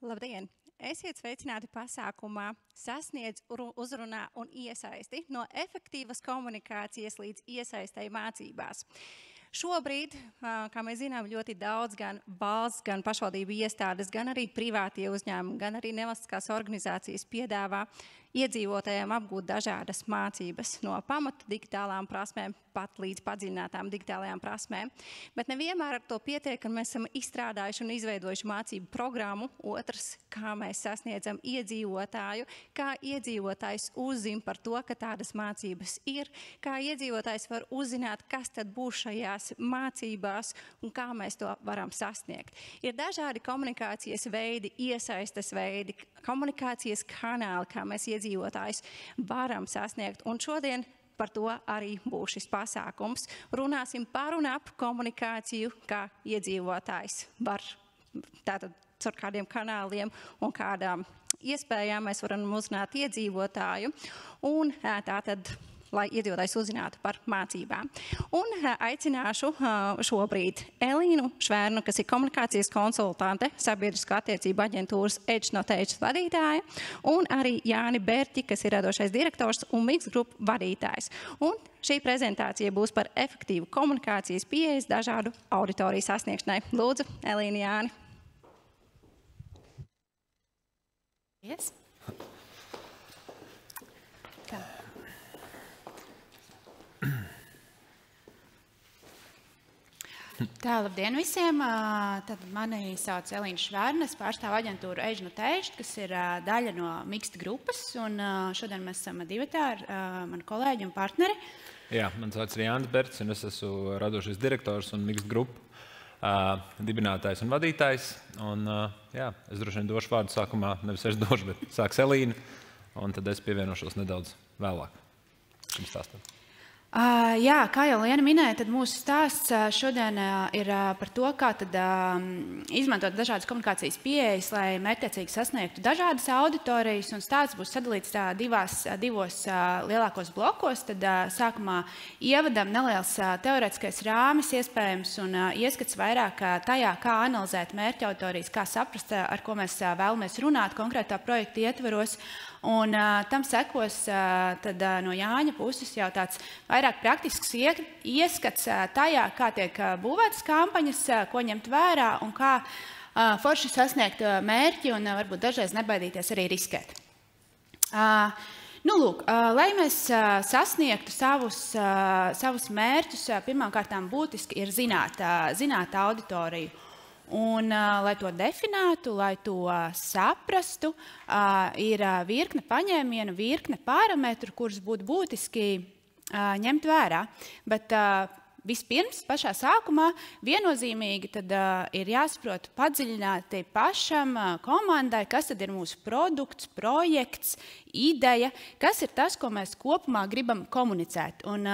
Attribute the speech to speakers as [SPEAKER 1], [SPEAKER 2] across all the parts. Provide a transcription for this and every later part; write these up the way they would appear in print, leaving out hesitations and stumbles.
[SPEAKER 1] Labdien! Esiet sveicināti pasākumā Sasniedz, uzrunā un iesaisti no efektīvas komunikācijas līdz iesaistei mācībās. Šobrīd, kā mēs zinām, ļoti daudz gan valsts, gan pašvaldību iestādes, gan arī privātie uzņēmumi, gan arī nevalstiskās organizācijas piedāvā iedzīvotājiem apgūt dažādas mācības no pamata digitālām prasmēm pat līdz padziļinātām digitālajām prasmēm. Bet nevienmēr ar to pietiek, ka mēs esam izstrādājuši un izveidojuši mācību programmu. Otrs, kā mēs sasniedzam iedzīvotāju, kā iedzīvotājs uzzina par to, ka tādas mācības ir, kā iedzīvotājs var uzzināt, kas tad būs šajās mācībās un kā mēs to varam sasniegt. Ir dažādi komunikācijas veidi, iesaistes veidi, komunikācijas kanāli, kā mēs iedzīvotājus varam sasniegt. Un šodien par to arī būs šis pasākums. Runāsim par un ap komunikāciju, kā iedzīvotājs var tātad caur kādiem kanāliem un kādām iespējām mēs varam uzrunāt iedzīvotāju. Un tātad, lai iedzīvotājs uzzinātu par mācībām. Un aicināšu šobrīd Elīnu Švērnu, kas ir komunikācijas konsultante, sabiedrisko attiecību aģentūras Edge no Tech vadītāja, un arī Jāni Bērķi, kas ir radošais direktors un Mix Group vadītājs. Un šī prezentācija būs par efektīvu komunikācijas pieejas dažādu auditoriju sasniegšanai. Lūdzu, Elīna, Jāni.
[SPEAKER 2] Yes. Tā, labdien visiem! Tad mani sauc Elīna Švērna, es pārstāvu aģentūru Edge no Tech, kas ir daļa no Mixed grupas, un šodien mēs esam divatā ar manu kolēģi un partneri.
[SPEAKER 3] Jā, man sauc Jānis Berts, un es esmu radošais direktors un Mixed Group dibinātājs un vadītājs. Un, jā, es droši vien došu vārdu sākumā, nevis es došu, bet sāks Elīna, un tad es pievienošos nedaudz vēlāk šim stāstam.
[SPEAKER 2] Jā, kā jau Liena minēja, tad mūsu stāsts šodien ir par to, kā tad izmantot dažādas komunikācijas pieejas, lai mērķtiecīgi sasniegtu dažādas auditorijas, un stāsts būs sadalīts divos lielākos blokos. Tad sākumā ievadam neliels teorētiskais rāmis iespējams un ieskats vairāk tajā, kā analizēt mērķa auditorijas, kā saprast, ar ko mēs vēlamies runāt konkrētā projekta ietveros. Un tam sekos tad, no Jāņa puses jau tāds vairāk praktisks ieskats tajā, kā tiek būvētas kampaņas, ko ņemt vērā un kā forši sasniegt mērķi un varbūt dažreiz nebaidīties arī riskēt. Lūk, lai mēs sasniegtu savus mērķus, pirmkārtām būtiski ir zināt auditoriju. Un, lai to definētu, lai to saprastu, ir virkne paņēmienu, virkne parametru, kurus būtu būtiski ņemt vērā. Bet vispirms, pašā sākumā, viennozīmīgi tad, ir jāsaprot padziļināti pašam komandai, kas tad ir mūsu produkts, projekts, ideja, kas ir tas, ko mēs kopumā gribam komunicēt. Un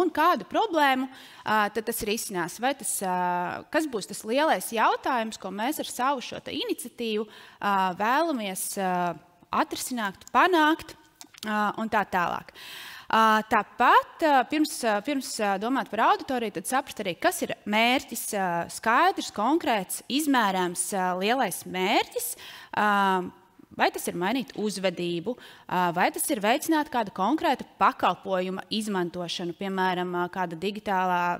[SPEAKER 2] kādu problēmu tad tas risinās? Vai kas būs tas lielais jautājums, ko mēs ar savu šo iniciatīvu vēlamies atrisināt, panākt un tā tālāk. Tāpat pirms domāt par auditoriju, tad saprast arī, kas ir mērķis, skaidrs, konkrēts, izmērāms lielais mērķis. Vai tas ir mainīt uzvedību, vai tas ir veicināt kādu konkrētu pakalpojuma izmantošanu, piemēram, kāda digitālā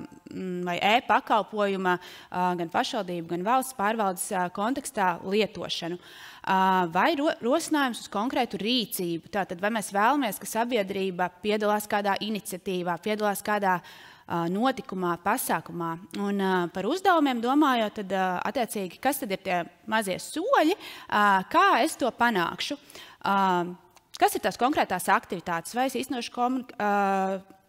[SPEAKER 2] vai e-pakalpojuma gan pašvaldību, gan valsts pārvaldes kontekstā lietošanu. Vai rosinājums uz konkrētu rīcību. Tātad, vai mēs vēlamies, ka sabiedrība piedalās kādā iniciatīvā, piedalās kādā notikumā, pasākumā. Un par uzdevumiem domājot, tad attiecīgi, kas tad ir tie mazie soļi, kā es to panākšu? Kas ir tās konkrētās aktivitātes? Vai es īstenošu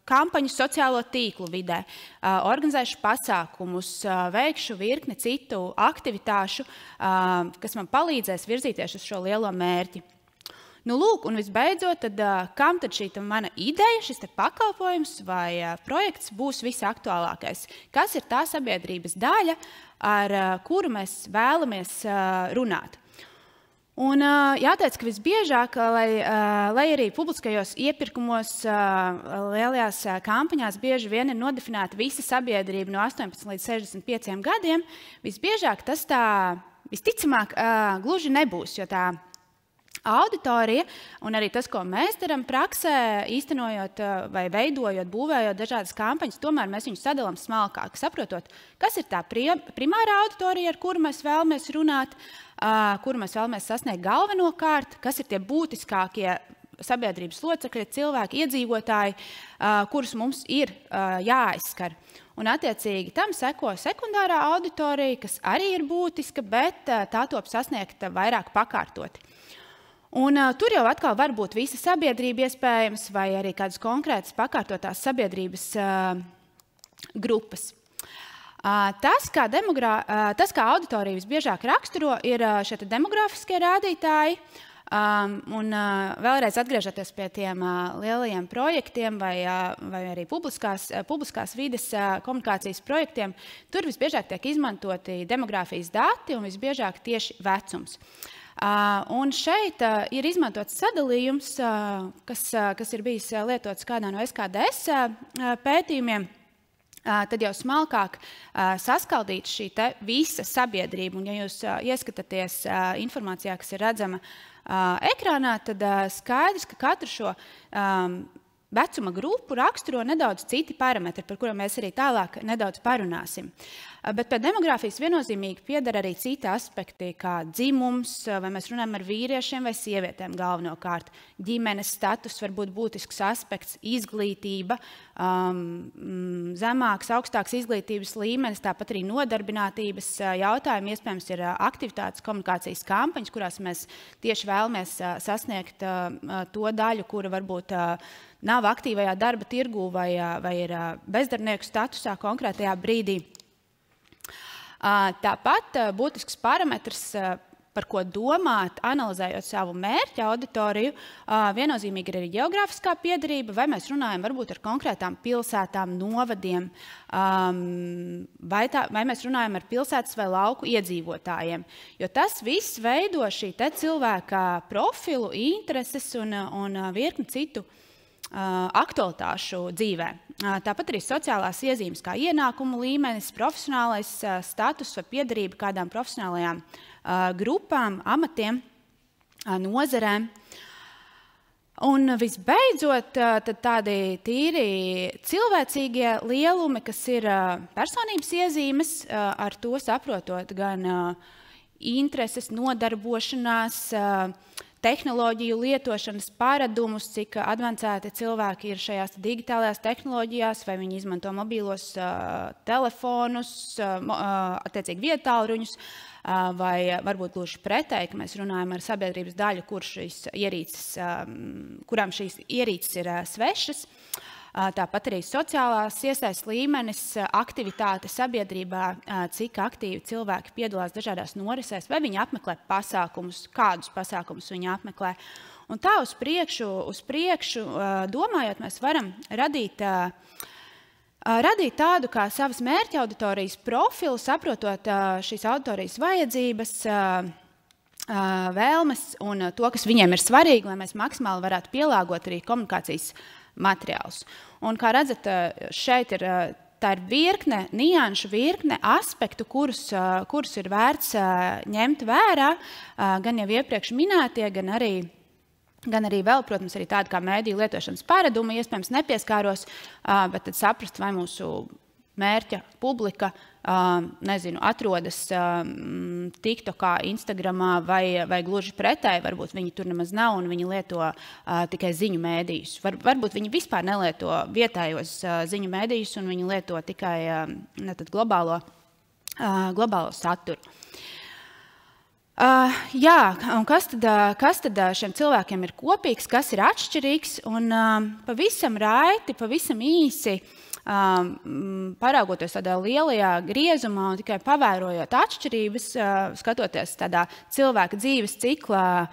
[SPEAKER 2] kampaņu sociālo tīklu vidē, organizēšu pasākumus, veikšu virkni citu aktivitāšu, kas man palīdzēs virzīties uz šo lielo mērķi? Lūk, un visbeidzot, tad, kam tad šī mana ideja, šis pakalpojums vai projekts būs visaktuālākais? Kas ir tā sabiedrības daļa, ar kuru mēs vēlamies runāt? Un jāteic, ka visbiežāk, lai arī publiskajos iepirkumos, lielajās kampaņās bieži vien ir nodefinēta visa sabiedrība no 18 līdz 65 gadiem, visbiežāk tas tā Visticamāk, gluži nebūs, jo tā auditorija un arī tas, ko mēs darām praksē, īstenojot vai veidojot, būvējot dažādas kampaņas, tomēr mēs viņus sadalām smalkāk, saprotot, kas ir tā primārā auditorija, ar kuru mēs vēlamies runāt, kuru mēs vēlamies sasniegt galvenokārt, kas ir tie būtiskākie sabiedrības locekļi, cilvēki, iedzīvotāji, kurus mums ir jāaizskar. Un, attiecīgi, tam seko sekundārā auditorija, kas arī ir būtiska, bet tā top sasniegt vairāk pakārtoti. Un, tur jau atkal var būt visa sabiedrība iespējams, vai arī kādas konkrētas pakārtotās sabiedrības grupas. Tas, kā auditorija visbiežāk raksturo, ir šie demogrāfiskie rādītāji. Un vēlreiz atgriežoties pie tiem lielajiem projektiem vai arī publiskās vides komunikācijas projektiem, tur visbiežāk tiek izmantoti demogrāfijas dati un visbiežāk tieši vecums. Un šeit ir izmantots sadalījums, kas ir bijis lietots kādā no SKDS pētījumiem, tad jau smalkāk saskaldīt šī visa sabiedrība. Un, ja jūs ieskatāties informācijā, kas ir redzama ekrānā, tad skaidrs, ka katru šo vecuma grupu raksturo nedaudz citi parametri, par kuriem mēs arī tālāk nedaudz parunāsim. Bet pie demogrāfijas viennozīmīgi pieder arī citi aspekti, kā dzimums, vai mēs runājam ar vīriešiem vai sievietēm galvenokārt. Ģimenes status var būt būtisks aspekts, izglītība, zemāks, augstāks izglītības līmenis, tāpat arī nodarbinātības jautājumi. Iespējams, ir aktivitātes, komunikācijas kampaņas, kurās mēs tieši vēlamies sasniegt to daļu, kura varbūt nav aktīvajā darba tirgū vai ir bezdarbnieku statusā konkrētajā brīdī. Tāpat būtisks parametrs, par ko domāt, analizējot savu mērķa auditoriju, viennozīmīgi ir arī geogrāfiskā piederība, vai mēs runājam varbūt ar konkrētām pilsētām, novadiem, vai mēs runājam ar pilsētas vai lauku iedzīvotājiem. Jo tas viss veido šī cilvēka profilu, intereses un virkni citu aktualitāšu dzīvē. Tāpat arī sociālās iezīmes kā ienākumu līmenis, profesionālais status vai piederība kādām profesionālajām grupām, amatiem, nozarēm. Un visbeidzot, tad tādi tīri cilvēcīgie lielumi, kas ir personības iezīmes, ar to saprotot gan intereses, nodarbošanās, tehnoloģiju lietošanas paradumus, cik advancēti cilvēki ir šajās digitālajās tehnoloģijās, vai viņi izmanto mobīlos telefonus, attiecīgi vietālruņus, vai varbūt gluži pretēji, ka mēs runājam ar sabiedrības daļu, kurām šīs ierīces ir svešas. Tāpat arī sociālās iesaistes līmenis, aktivitāte sabiedrībā, cik aktīvi cilvēki piedalās dažādās norisēs, vai viņi apmeklē pasākumus, kādus pasākumus viņi apmeklē. Un tā uz priekšu domājot, mēs varam radīt tādu kā savas mērķa auditorijas profilu, saprotot šīs auditorijas vajadzības, vēlmes un to, kas viņiem ir svarīgi, lai mēs maksimāli varētu pielāgot arī komunikācijas materiālus. Un, kā redzat, šeit tā ir virkne, nianšu virkne aspektu, kurus ir vērts ņemt vērā, gan jau iepriekš minētie, gan arī vēl, protams, arī tādi kā mēdīju lietošanas paradumi, iespējams nepieskāros, bet tad saprast, vai mūsu mērķa publika, atrodas TikTokā, Instagramā vai gluži pretēji, varbūt viņi tur nemaz nav un viņi lieto tikai ziņu mēdījus. Varbūt viņi vispār nelieto vietējos ziņu mēdījus un viņi lieto tikai globālo saturu. Jā, un kas tad šiem cilvēkiem ir kopīgs, kas ir atšķirīgs, un pavisam raiti, pavisam īsi, paraugoties tādā lielajā griezumā un tikai pavērojot atšķirības, skatoties tādā cilvēka dzīves cikla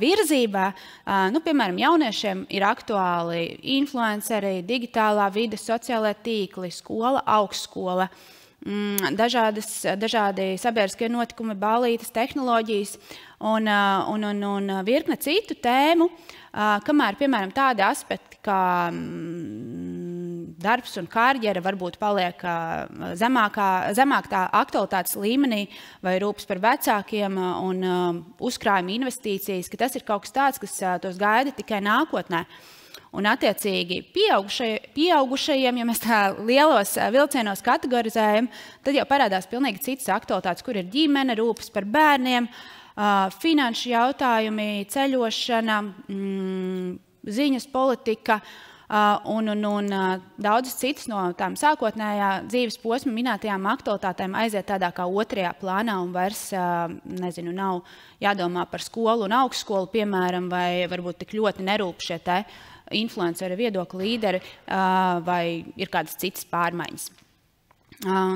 [SPEAKER 2] virzībā, piemēram, jauniešiem ir aktuāli influenceri, digitālā vide, sociālai tīkli, skola, augstskola, dažādi sabiedriskie notikumi, ballītes, tehnoloģijas un virkne citu tēmu, kamēr, piemēram, tādi aspekti kā darbs un karjera varbūt paliek zemāk tā aktualitātes līmenī vai rūpes par vecākiem un uzkrājuma investīcijas, ka tas ir kaut kas tāds, kas tos gaida tikai nākotnē. Un, attiecīgi, pieaugušajiem, ja mēs tā lielos vilcienos kategorizējam, tad jau parādās pilnīgi citas aktualitātes, kur ir ģimene, rūpes par bērniem, finanšu jautājumi, ceļošana, ziņas politika un daudzas citas no tām sākotnējā dzīves posma minētajām aktualitātēm aiziet tādā kā otrajā plānā un vairs, nav jādomā par skolu un augstskolu, piemēram, vai varbūt tik ļoti nerūp šie te influenceri, viedokļu līderi vai ir kādas citas pārmaiņas.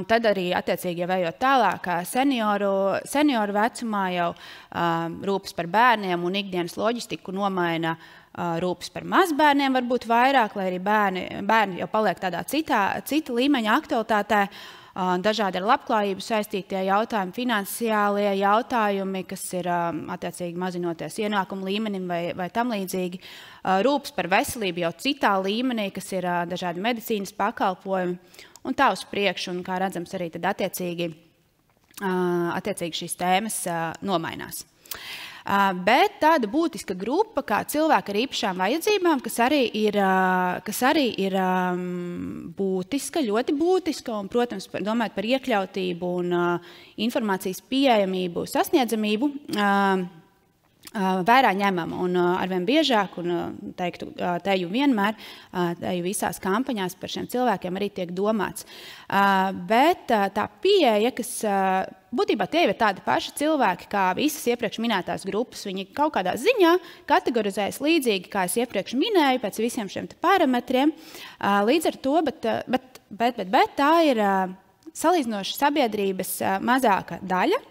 [SPEAKER 2] Tad arī, attiecīgi, jau ejot tālāk, senioru vecumā jau rūpes par bērniem un ikdienas loģistiku nomaina rūpes par mazbērniem varbūt vairāk, lai arī bērni jau paliek tādā cita līmeņa aktualitātē. Dažādi ar labklājību saistītie jautājumi, finansiālie jautājumi, kas ir attiecīgi mazinoties ienākumu līmenim vai tam līdzīgi. Rūpes par veselību jau citā līmenī, kas ir dažādi medicīnas pakalpojumi un tā uz priekšu. Un, kā redzams, arī tad attiecīgi šīs tēmas nomainās. Bet tāda būtiska grupa, kā cilvēki ar īpašām vajadzībām, kas arī ir būtiska, ļoti būtiska, un, protams, domājot par iekļautību un informācijas pieejamību, sasniedzamību, vērā ņemama un arvien biežāk, un teju vienmēr, teju visās kampaņās par šiem cilvēkiem arī tiek domāts. Bet tā pieeja, kas būtībā tie ir tādi paši cilvēki, kā visas iepriekš minētās grupas, viņi kaut kādā ziņā kategorizējas līdzīgi, kā es iepriekš minēju, pēc visiem šiem parametriem. Līdz ar to, bet tā ir salīdzinoši sabiedrības mazāka daļa.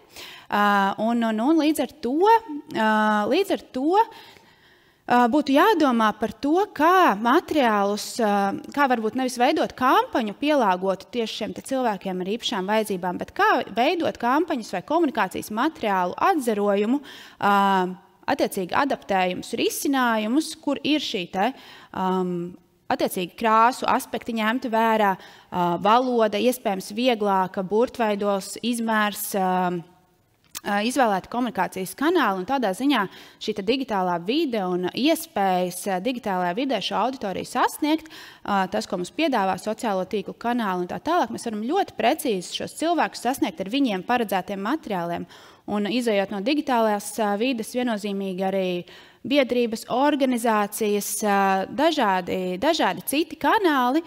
[SPEAKER 2] Un līdz ar to būtu jādomā par to, kā materiālus, kā varbūt nevis veidot kampaņu pielāgotu tieši šiem cilvēkiem ar īpašām vajadzībām, bet kā veidot kampaņas vai komunikācijas materiālu atzarojumu, attiecīgi adaptējumus, risinājumus, kur ir šī attiecīgi krāsu aspekti ņemti vērā, valoda, iespējams vieglāka, burtveidos, izmērs, izvēlēti komunikācijas kanāli, un tādā ziņā šī digitālā vide un iespējas digitālajā vidē šo auditoriju sasniegt, tas, ko mums piedāvā sociālo tīklu kanāli un tā tālāk, mēs varam ļoti precīzi šos cilvēkus sasniegt ar viņiem paredzētiem materiāliem. Un izejot no digitālās vides, viennozīmīgi arī biedrības, organizācijas, dažādi citi kanāli,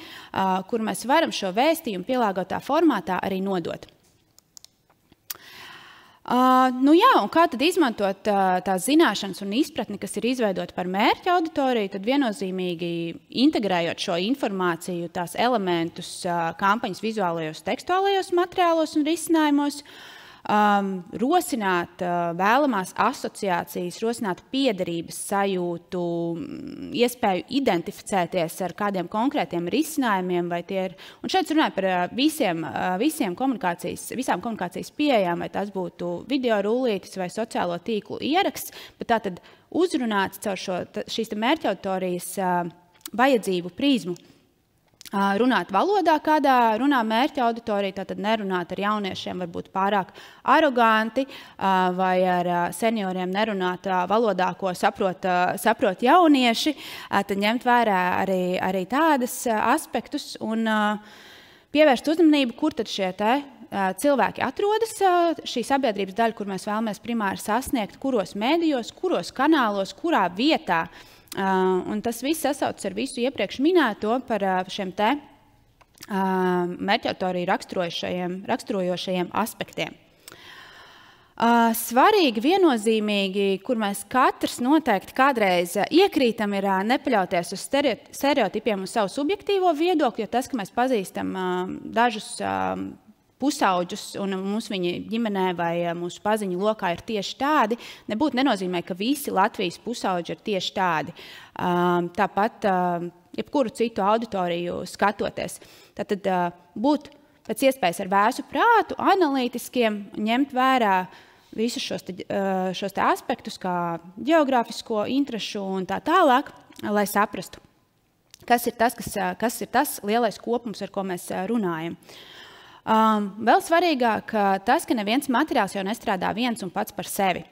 [SPEAKER 2] kur mēs varam šo vēstījumu pielāgotā formātā arī nodot. Un kā tad izmantot tās zināšanas un izpratni, kas ir izveidota par mērķa auditoriju, tad viennozīmīgi integrējot šo informāciju, tās elementus kampaņas vizuālajos, tekstuālajos materiālos un risinājumos, rosināt vēlamās asociācijas, rosināt piederības sajūtu, iespēju identificēties ar kādiem konkrētiem risinājumiem, vai tie ir, un šeit runāju par visām komunikācijas pieejām, vai tas būtu video rullītis vai sociālo tīklu ieraksts, bet tātad uzrunāts caur šīs mērķautorijas vajadzību prizmu. Runāt valodā, kādā runā mērķa auditorija, tātad nerunāt ar jauniešiem, varbūt pārāk aroganti, vai ar senioriem nerunāt valodā, ko saprot jaunieši, tad ņemt vērā arī tādas aspektus un pievērst uzmanību, kur tad šie cilvēki atrodas, šī sabiedrības daļa, kur mēs vēlamies primāri sasniegt, kuros mēdījos, kuros kanālos, kurā vietā. Un tas viss sasaucas ar visu iepriekš minēto par šiem mērķautoriju raksturojošajiem aspektiem. Svarīgi, viennozīmīgi, kur mēs katrs noteikti kādreiz iekrītam, ir nepaļauties uz stereotipiem un savu subjektīvo viedokli, jo tas, ka mēs pazīstam dažus pusauģus, un mums viņi ģimenē vai mūsu paziņu lokā ir tieši tādi, nebūtu nenozīmē, ka visi Latvijas pusauģi ir tieši tādi. Tāpat jebkuru citu auditoriju skatoties. Tātad būt pēc iespējas ar vēsu prātu, analītiskiem, ņemt vērā visus šos aspektus, kā geogrāfisko interešu un tā tālāk, lai saprastu, kas ir tas lielais kopums, ar ko mēs runājam. Vēl svarīgāk tas, ka neviens materiāls jau nestrādā viens un pats par sevi.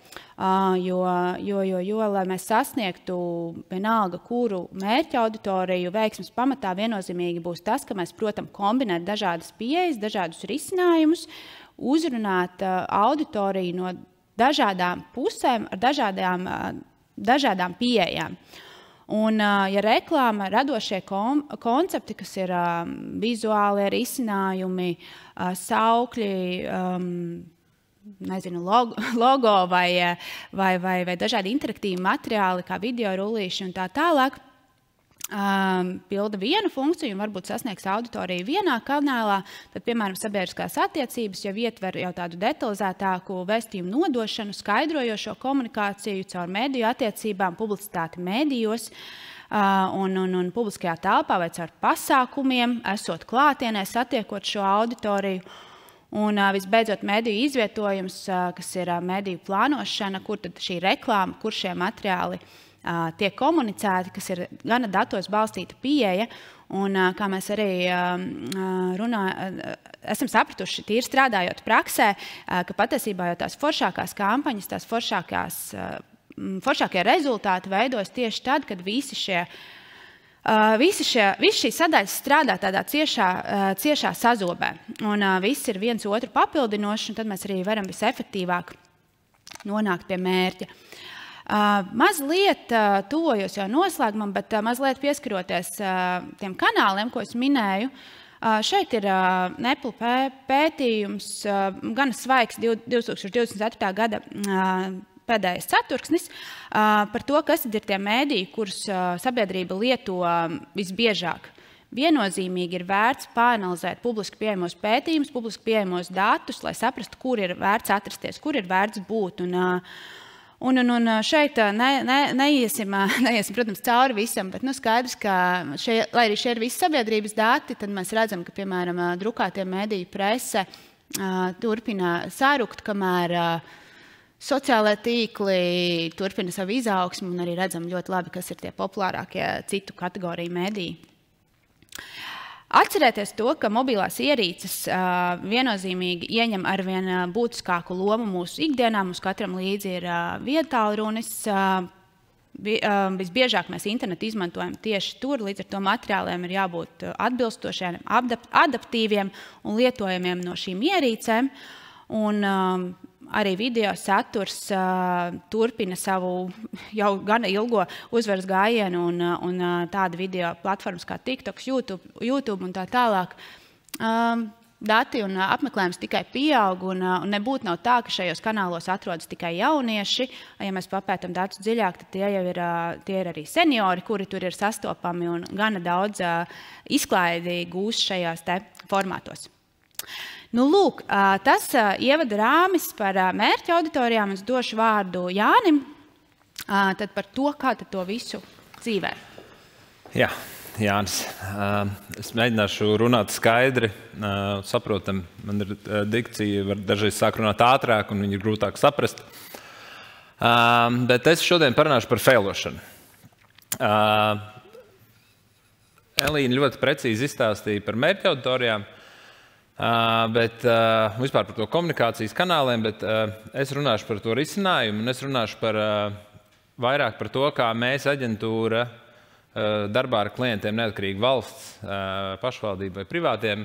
[SPEAKER 2] Jo, lai mēs sasniegtu vienalga, kuru mērķa auditoriju, veiksmes pamatā viennozīmīgi būs tas, ka mēs, protams, kombinēt dažādas pieejas, dažādus risinājumus, uzrunāt auditoriju no dažādām pusēm ar dažādām pieejām. Un, ja reklāma, radošie koncepti, kas ir vizuālie risinājumi, saukļi, logo vai dažādi interaktīvi materiāli, kā video rullīši un tā tālāk, pilda vienu funkciju un varbūt sasniegs auditoriju vienā kanālā, tad, piemēram, sabiedriskās attiecības jau ietver jau tādu detalizētāku vēstījumu nodošanu, skaidrojošo komunikāciju caur mediju attiecībām, publicitāti medijos un publiskajā telpā vai caur pasākumiem, esot klātienē, satiekot šo auditoriju. Un visbeidzot mediju izvietojums, kas ir mediju plānošana, kur tad šī reklāma, kur šie materiāli tiek komunicēti, kas ir gana datos balstīta pieeja, un kā mēs arī esam sapratuši, tīri strādājot praksē, ka patiesībā jau tās foršākās kampaņas, tās foršākie rezultāti veidojas tieši tad, kad visi šīs sadaļas strādā tādā ciešā sazobē, un viss ir viens otru papildinošs, un tad mēs arī varam visefektīvāk nonākt pie mērķa. Mazliet tuvojos jau noslēgumam, bet mazliet pieskaroties tiem kanāliem, ko es minēju. Šeit ir Nepl pētījums, gan svaigs 2024. gada pēdējais ceturksnis, par to, kas ir tie mēdīji, kurus sabiedrība lieto visbiežāk. Viennozīmīgi ir vērts pāranalizēt publiski pieejamos pētījumus, publiski pieejamos datus, lai saprastu, kur ir vērts atrasties, kur ir vērts būt. Un šeit neiesim, protams, cauri visam, bet skaidrs, ka lai arī šie ir visi sabiedrības dati, tad mēs redzam, ka, piemēram, drukātie mediju prese turpina sarukt, kamēr sociālai tīkli turpina savu izaugsmu, un arī redzam ļoti labi, kas ir tie populārākie citu kategoriju mediji. Atcerēties to, ka mobilās ierīces viennozīmīgi ieņem arvien būtiskāku lomu mūsu ikdienā. Mums katram līdzi ir viedtālrunis. Visbiežāk mēs internetu izmantojam tieši tur, līdz ar to materiāliem ir jābūt atbilstošiem, adaptīviem un lietojamiem no šīm ierīcēm. Un arī video saturs turpina savu jau gana ilgo uzvaras gājienu, un tāda video platformas kā TikTok, YouTube un tā tālāk. Dati un apmeklējums tikai pieaug, un nebūtu nav tā, ka šajos kanālos atrodas tikai jaunieši. Ja mēs papētam datus dziļāk, tad tie ir arī seniori, kuri tur ir sastopami un gana daudz izklaidi gūst šajās te formātos. Lūk, tas ievada rāmis par mērķa auditorijām. Es došu vārdu Jānim, tad par to, kā to visu dzīvē.
[SPEAKER 3] Jā, Jānis. Es mēģināšu runāt skaidri, saprotam. Man ir dikcija, var dažreiz sāk runāt ātrāk, un viņi ir grūtāk saprast. Bet es šodien parunāšu par failošanu. Elīna ļoti precīzi izstāstīja par mērķa auditorijām, bet vispār par to komunikācijas kanāliem, bet es runāšu par to risinājumu, un es runāšu vairāk par to, kā mēs aģentūra darbā ar klientiem, neatkarīgi valsts, pašvaldību vai privātiem,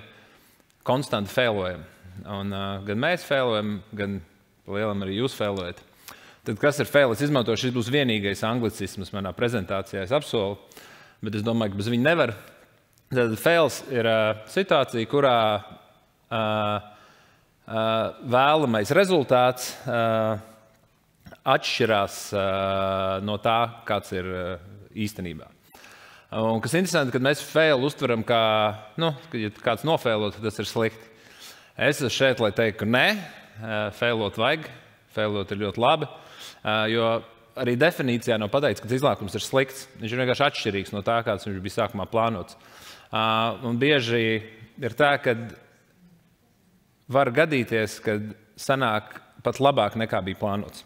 [SPEAKER 3] konstanti failojam. Un gan mēs failojam, gan lielam arī jūs failojat. Tad kas ir fail? Es izmantošu, šis būs vienīgais anglicisms manā prezentācijā, es apsolu, bet es domāju, ka bez viņa nevar. Tad fails ir situācija, kurā vēlamais rezultāts atšķirās no tā, kāds ir īstenībā. Un kas interesanti, kad mēs failu uztveram kā, ja kāds nofeilo, tad tas ir slikti. Es esmu šeit, lai teiktu, ka nē, failot vajag, failot ir ļoti labi, jo arī definīcijā nav pateikts, ka izlākums ir slikts. Viņš ir vienkārši atšķirīgs no tā, kāds viņš bija sākumā plānots. Un bieži ir tā, ka var gadīties, ka sanāk pat labāk nekā bija plānots.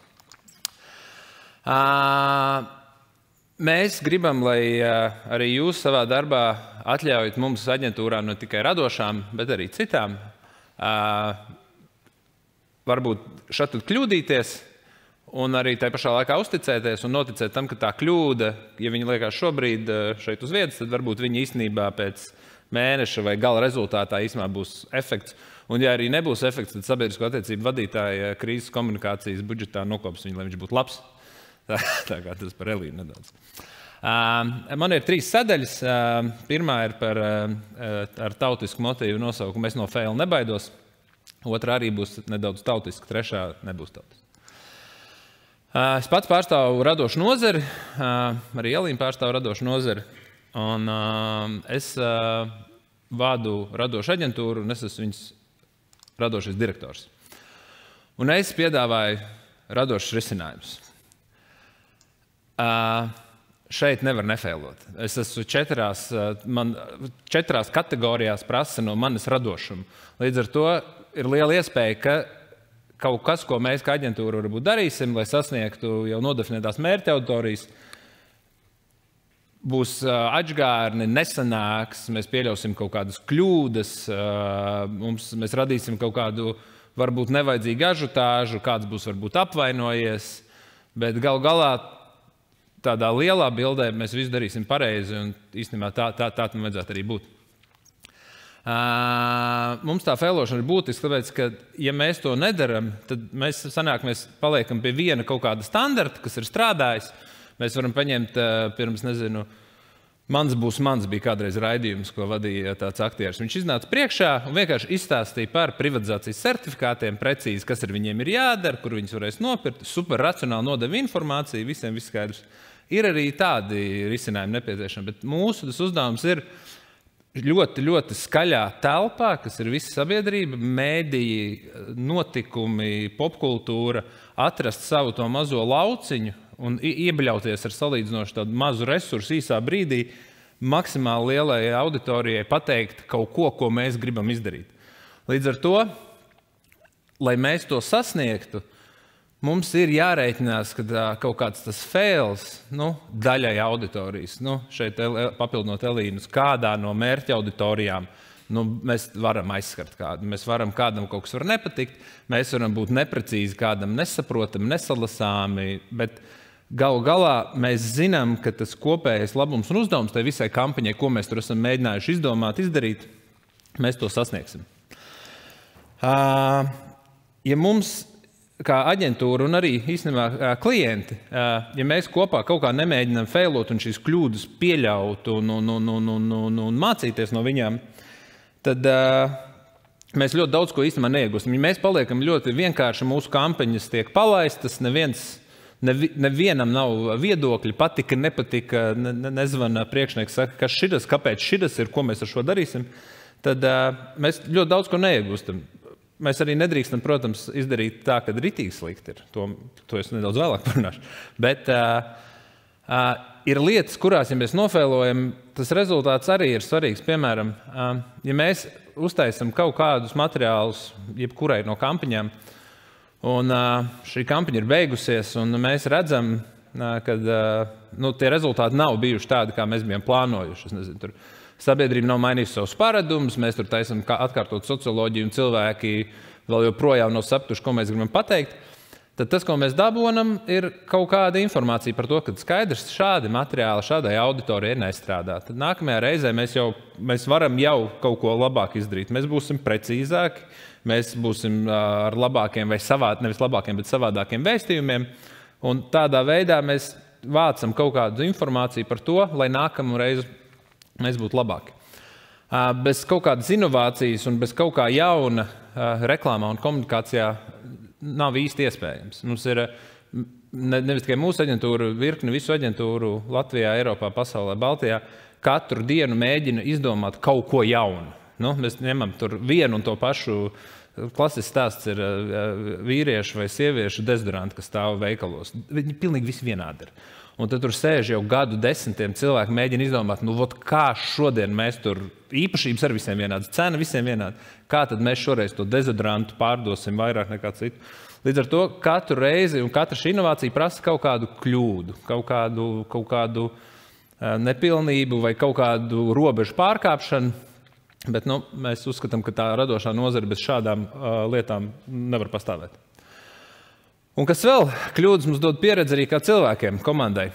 [SPEAKER 3] Mēs gribam, lai arī jūs savā darbā atļaujat mums aģentūrām, ne tikai radošām, bet arī citām, varbūt šeit kļūdīties un arī tajā pašā laikā uzticēties un noticēt tam, ka tā kļūda, ja viņi liekas šobrīd šeit uz vietas, tad varbūt viņi īstenībā pēc mēneša vai gala rezultātā īstenībā būs efekts. Un ja arī nebūs efekts, tad sabiedrisko attiecību vadītāja krīzes komunikācijas budžetā nokops viņu, lai viņš būtu labs. Tā kā tas par Elīnu nedaudz. Man ir 3 sadaļas. Pirmā ir ar tautisku motīvu nosaukumu "Es no faila nebaidos". Otra arī būs nedaudz tautiska, trešā nebūs tautiska. Es pats pārstāvu radošu nozari, arī Elīna pārstāvu radošu nozari. Un es vādu radošu aģentūru un es esmu viņas radošais direktors. Un es piedāvāju radošus risinājumus. Šeit nevar nefailot. Es esmu 4 kategorijās prasa no manis radošumu. Līdz ar to ir liela iespēja, ka kaut kas, ko mēs kā aģentūra varbūt darīsim, lai sasniegtu jau nodefinētās mērķa auditorijas, būs atžgārni, nesanāks, mēs pieļausim kaut kādas kļūdas, mēs radīsim kaut kādu varbūt nevajadzīgu ažutāžu, kāds būs varbūt apvainojies, bet galu galā tādā lielā bildē mēs visu darīsim pareizi un īstenībā tā tam vajadzētu arī būt. Mums tā failošana ir būtiska, tāpēc, ka ja mēs to nedaram, tad mēs paliekam pie viena kaut kāda standarta, kas ir strādājis. Mēs varam paņemt, pirms, nezinu, Mans būs mans bija kādreiz raidījums, ko vadīja tāds aktieris. Viņš iznāca priekšā un vienkārši izstāstīja par privatizācijas certifikātiem, precīzi, kas ar viņiem ir jādara, kur viņus varēs nopirkt. Super racionāli nodeva informāciju, visiem viss skaidrs. Ir arī tādi risinājumi nepieciešami, bet mūsu uzdevums ir ļoti, ļoti skaļā telpā, kas ir visa sabiedrība, mēdīji, notikumi, popkultūra, atrast savu to mazo lauciņu un iebļauties ar salīdzinoši tādu mazu resursu īsā brīdī, maksimāli lielai auditorijai pateikt kaut ko, ko mēs gribam izdarīt. Līdz ar to, lai mēs to sasniegtu, mums ir jārēķinās, ka kaut kāds tas fails, daļai auditorijas, šeit papildinot Elīnu, kādā no mērķa auditorijām, mēs varam aizskart kādu. Mēs varam kādam kaut kas var nepatikt, mēs varam būt neprecīzi, kādam nesaprotami, nesalasāmi, bet galu galā mēs zinām, ka tas kopējais labums un uzdevums tai visai kampaņai, ko mēs tur esam mēģinājuši izdarīt, mēs to sasniegsim. Ja mums, kā aģentūra un arī īstenībā klienti, ja mēs kopā kaut kā nemēģinām failot un šīs kļūdas pieļaut un mācīties no viņām, tad mēs ļoti daudz ko īstenībā neiegūstam. Ja mēs paliekam ļoti vienkārši, mūsu kampaņas tiek palaistas, nevienam nav viedokļi, patika, nepatika, nezvana priekšnieks, saka, kas šitas, kāpēc šitas ir, ko mēs ar šo darīsim, tad mēs ļoti daudz ko neiegūstam. Mēs arī nedrīkstam, protams, izdarīt tā, ka ritīgi slikti ir. To es nedaudz vēlāk parunāšu. Bet ir lietas, kurās, ja mēs nofēlojam, tas rezultāts arī ir svarīgs. Piemēram, ja mēs uztaisam kaut kādus materiālus, jebkurai no kampaņām, un šī kampaņa ir beigusies, un mēs redzam, ka tie rezultāti nav bijuši tādi, kā mēs bijām plānojuši. Es nezinu, tur sabiedrība nav mainījusi savus paradumus, mēs tur taisam atkārtot socioloģiju, un cilvēki vēl joprojām nav sapratuši, ko mēs gribam pateikt. Tad tas, ko mēs dabonam, ir kaut kāda informācija par to, ka skaidrs šādi materiāli šādai auditorijai nestrādā. Tad nākamajā reizē mēs varam jau kaut ko labāk izdarīt. Mēs būsim precīzāki, mēs būsim ar labākiem vai nevis labākiem, bet savādākiem vēstījumiem. Un tādā veidā mēs vācam kaut kādu informāciju par to, lai nākamu reizi mēs būtu labāki. Bez kaut kādas inovācijas un bez kaut kā jauna reklāmā un komunikācijā nav īsti iespējams. Mums ir nevis tikai mūsu aģentūra, virkni visu aģentūru Latvijā, Eiropā, pasaulē, Baltijā, katru dienu mēģina izdomāt kaut ko jaunu. Mēs ņemam tur vienu un to pašu. Klasisks stāsts ir vīriešu vai sieviešu dezodoranti, kas stāv veikalos. Viņi pilnīgi visi vienādi ir. Un tad tur sēž jau gadu desmitiem cilvēki mēģina izdomāt, kā šodien mēs tur īpašības ar visiem vienādas, cena visiem vienāda. Kā tad mēs šoreiz to dezodorantu pārdosim vairāk nekā citu? Līdz ar to katru reizi un katra šī inovācija prasa kaut kādu kļūdu, kaut kādu nepilnību vai kaut kādu robežu pārkāpšanu, bet mēs uzskatām, ka tā radošā nozare bez šādām lietām nevar pastāvēt. Un kas vēl? Kļūdas mums dod pieredzi arī kā cilvēkiem, komandai.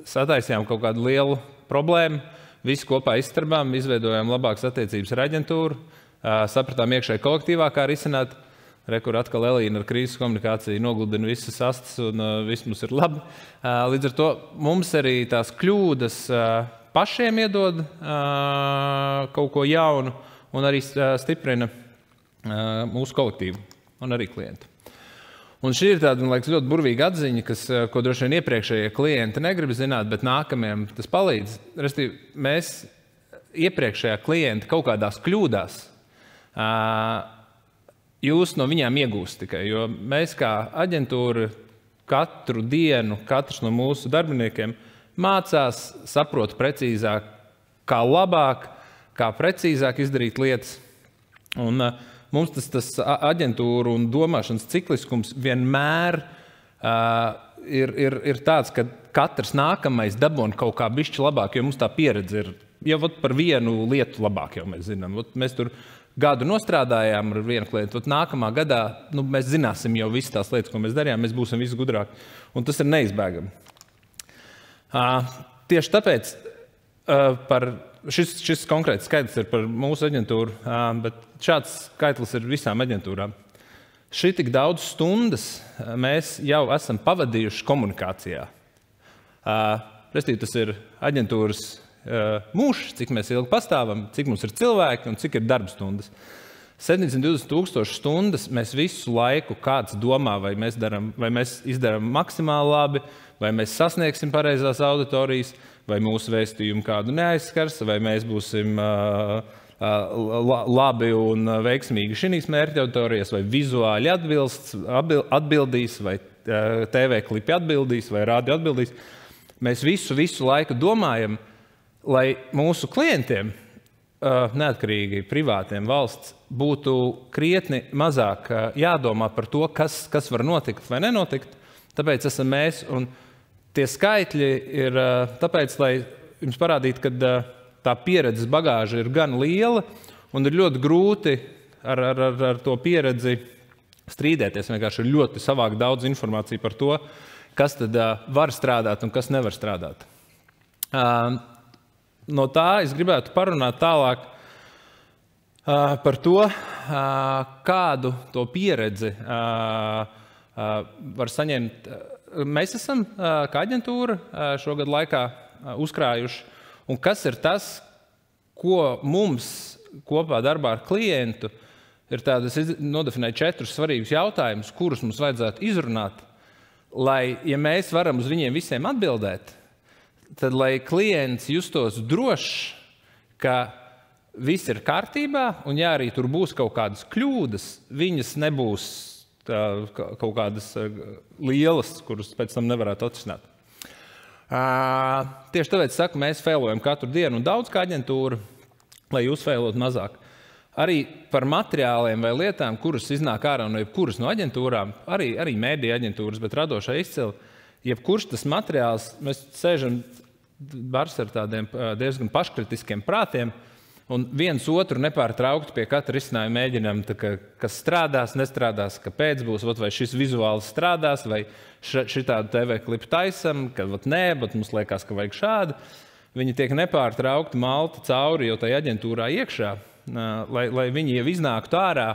[SPEAKER 3] Sataisījām kaut kādu lielu problēmu, visi kopā izstrabām, izveidojām labākas attiecības ar aģentūru, sapratām iekšēji kolektīvā, kā risināt. Kur atkal Elīna ar krīzes komunikāciju nogludina visas astes un viss mums ir labi. Līdz ar to mums arī tās kļūdas pašiem iedod kaut ko jaunu un arī stiprina mūsu kolektīvu un arī klientu. Un šī ir tāda, man liekas, ļoti burvīga atziņa, ko droši vien iepriekšējie klienti negrib zināt, bet nākamajiem tas palīdz. Restīvi, mēs iepriekšējā klienta kaut kādās kļūdās jūs no viņām iegūst tikai, jo mēs kā aģentūra katru dienu, katrs no mūsu darbiniekiem mācās, saprot precīzāk, kā labāk, kā precīzāk izdarīt lietas. Un mums tas aģentūra un domāšanas cikliskums vienmēr ir tāds, ka katrs nākamais dabūna kaut kā bišķi labāk, jo mums tā pieredze ir jau par vienu lietu labāk, jau mēs zinām. Mēs tur gadu nostrādājām ar vienu klientu, nākamā gadā mēs zināsim jau visas tās lietas, ko mēs darījām, mēs būsim visi gudrāki. Un tas ir neizbēgami. Tieši tāpēc šis konkrēts skaitlis ir par mūsu aģentūru, bet šāds skaitlis ir visām aģentūrām. Šī tik daudz stundas mēs jau esam pavadījuši komunikācijā. Restīvi, tas ir aģentūras mūžs, cik mēs ilgi pastāvam, cik mums ir cilvēki un cik ir darba stundas. 720,000 stundas mēs visu laiku kāds domā, vai mēs izdarām maksimāli labi, vai mēs sasniegsim pareizās auditorijas, vai mūsu vēstījumu kādu neaizskars, vai mēs būsim labi un veiksmīgi šīs mērķa auditorijas, vai vizuāli atbildīs, vai TV klipi atbildīs, vai radio atbildīs. Mēs visu laiku domājam, lai mūsu klientiem, neatkarīgi privātiem valsts, būtu krietni mazāk jādomā par to, kas var notikt vai nenotikt. Tāpēc esam mēs, un tie skaitļi ir tāpēc, lai jums parādītu, ka tā pieredzes bagāža ir gan liela, un ir ļoti grūti ar to pieredzi strīdēties. Vienkārši ir ļoti savākt daudz informāciju par to, kas tad var strādāt un kas nevar strādāt. No tā es gribētu parunāt tālāk par to, kādu to pieredzi var saņemt. Mēs esam kā aģentūra šogad laikā uzkrājuši, un kas ir tas, ko mums kopā darbā ar klientu ir tādas nodefinēt 4 svarīgus jautājumus, kurus mums vajadzētu izrunāt, lai, ja mēs varam uz viņiem visiem atbildēt, tad, lai klients justos drošs, ka viss ir kārtībā, un ja arī tur būs kaut kādas kļūdas, viņas nebūs kaut kādas lielas, kuras pēc tam nevarētu atrisināt. Tieši tāpēc saku, mēs failojam katru dienu un daudz kā aģentūra, lai jūs failot mazāk. Arī par materiāliem vai lietām, kuras iznāk ārā no jebkuras no aģentūrām, arī mēdīja aģentūras, bet radošā izcili, jebkurš tas materiāls, mēs sēžam bars ar tādiem diezgan paškritiskiem prātiem un viens otru nepārtraukti pie katra risinājuma mēģinām, kas strādās, nestrādās, kāpēc būs, vai šis vizuāls strādās, vai šitādu TV klipu taisam, ka nē, bet mums liekas, ka vajag šādu. Viņi tiek nepārtraukti malti cauri jau tajā aģentūrā iekšā, lai viņi jau iznāktu ārā,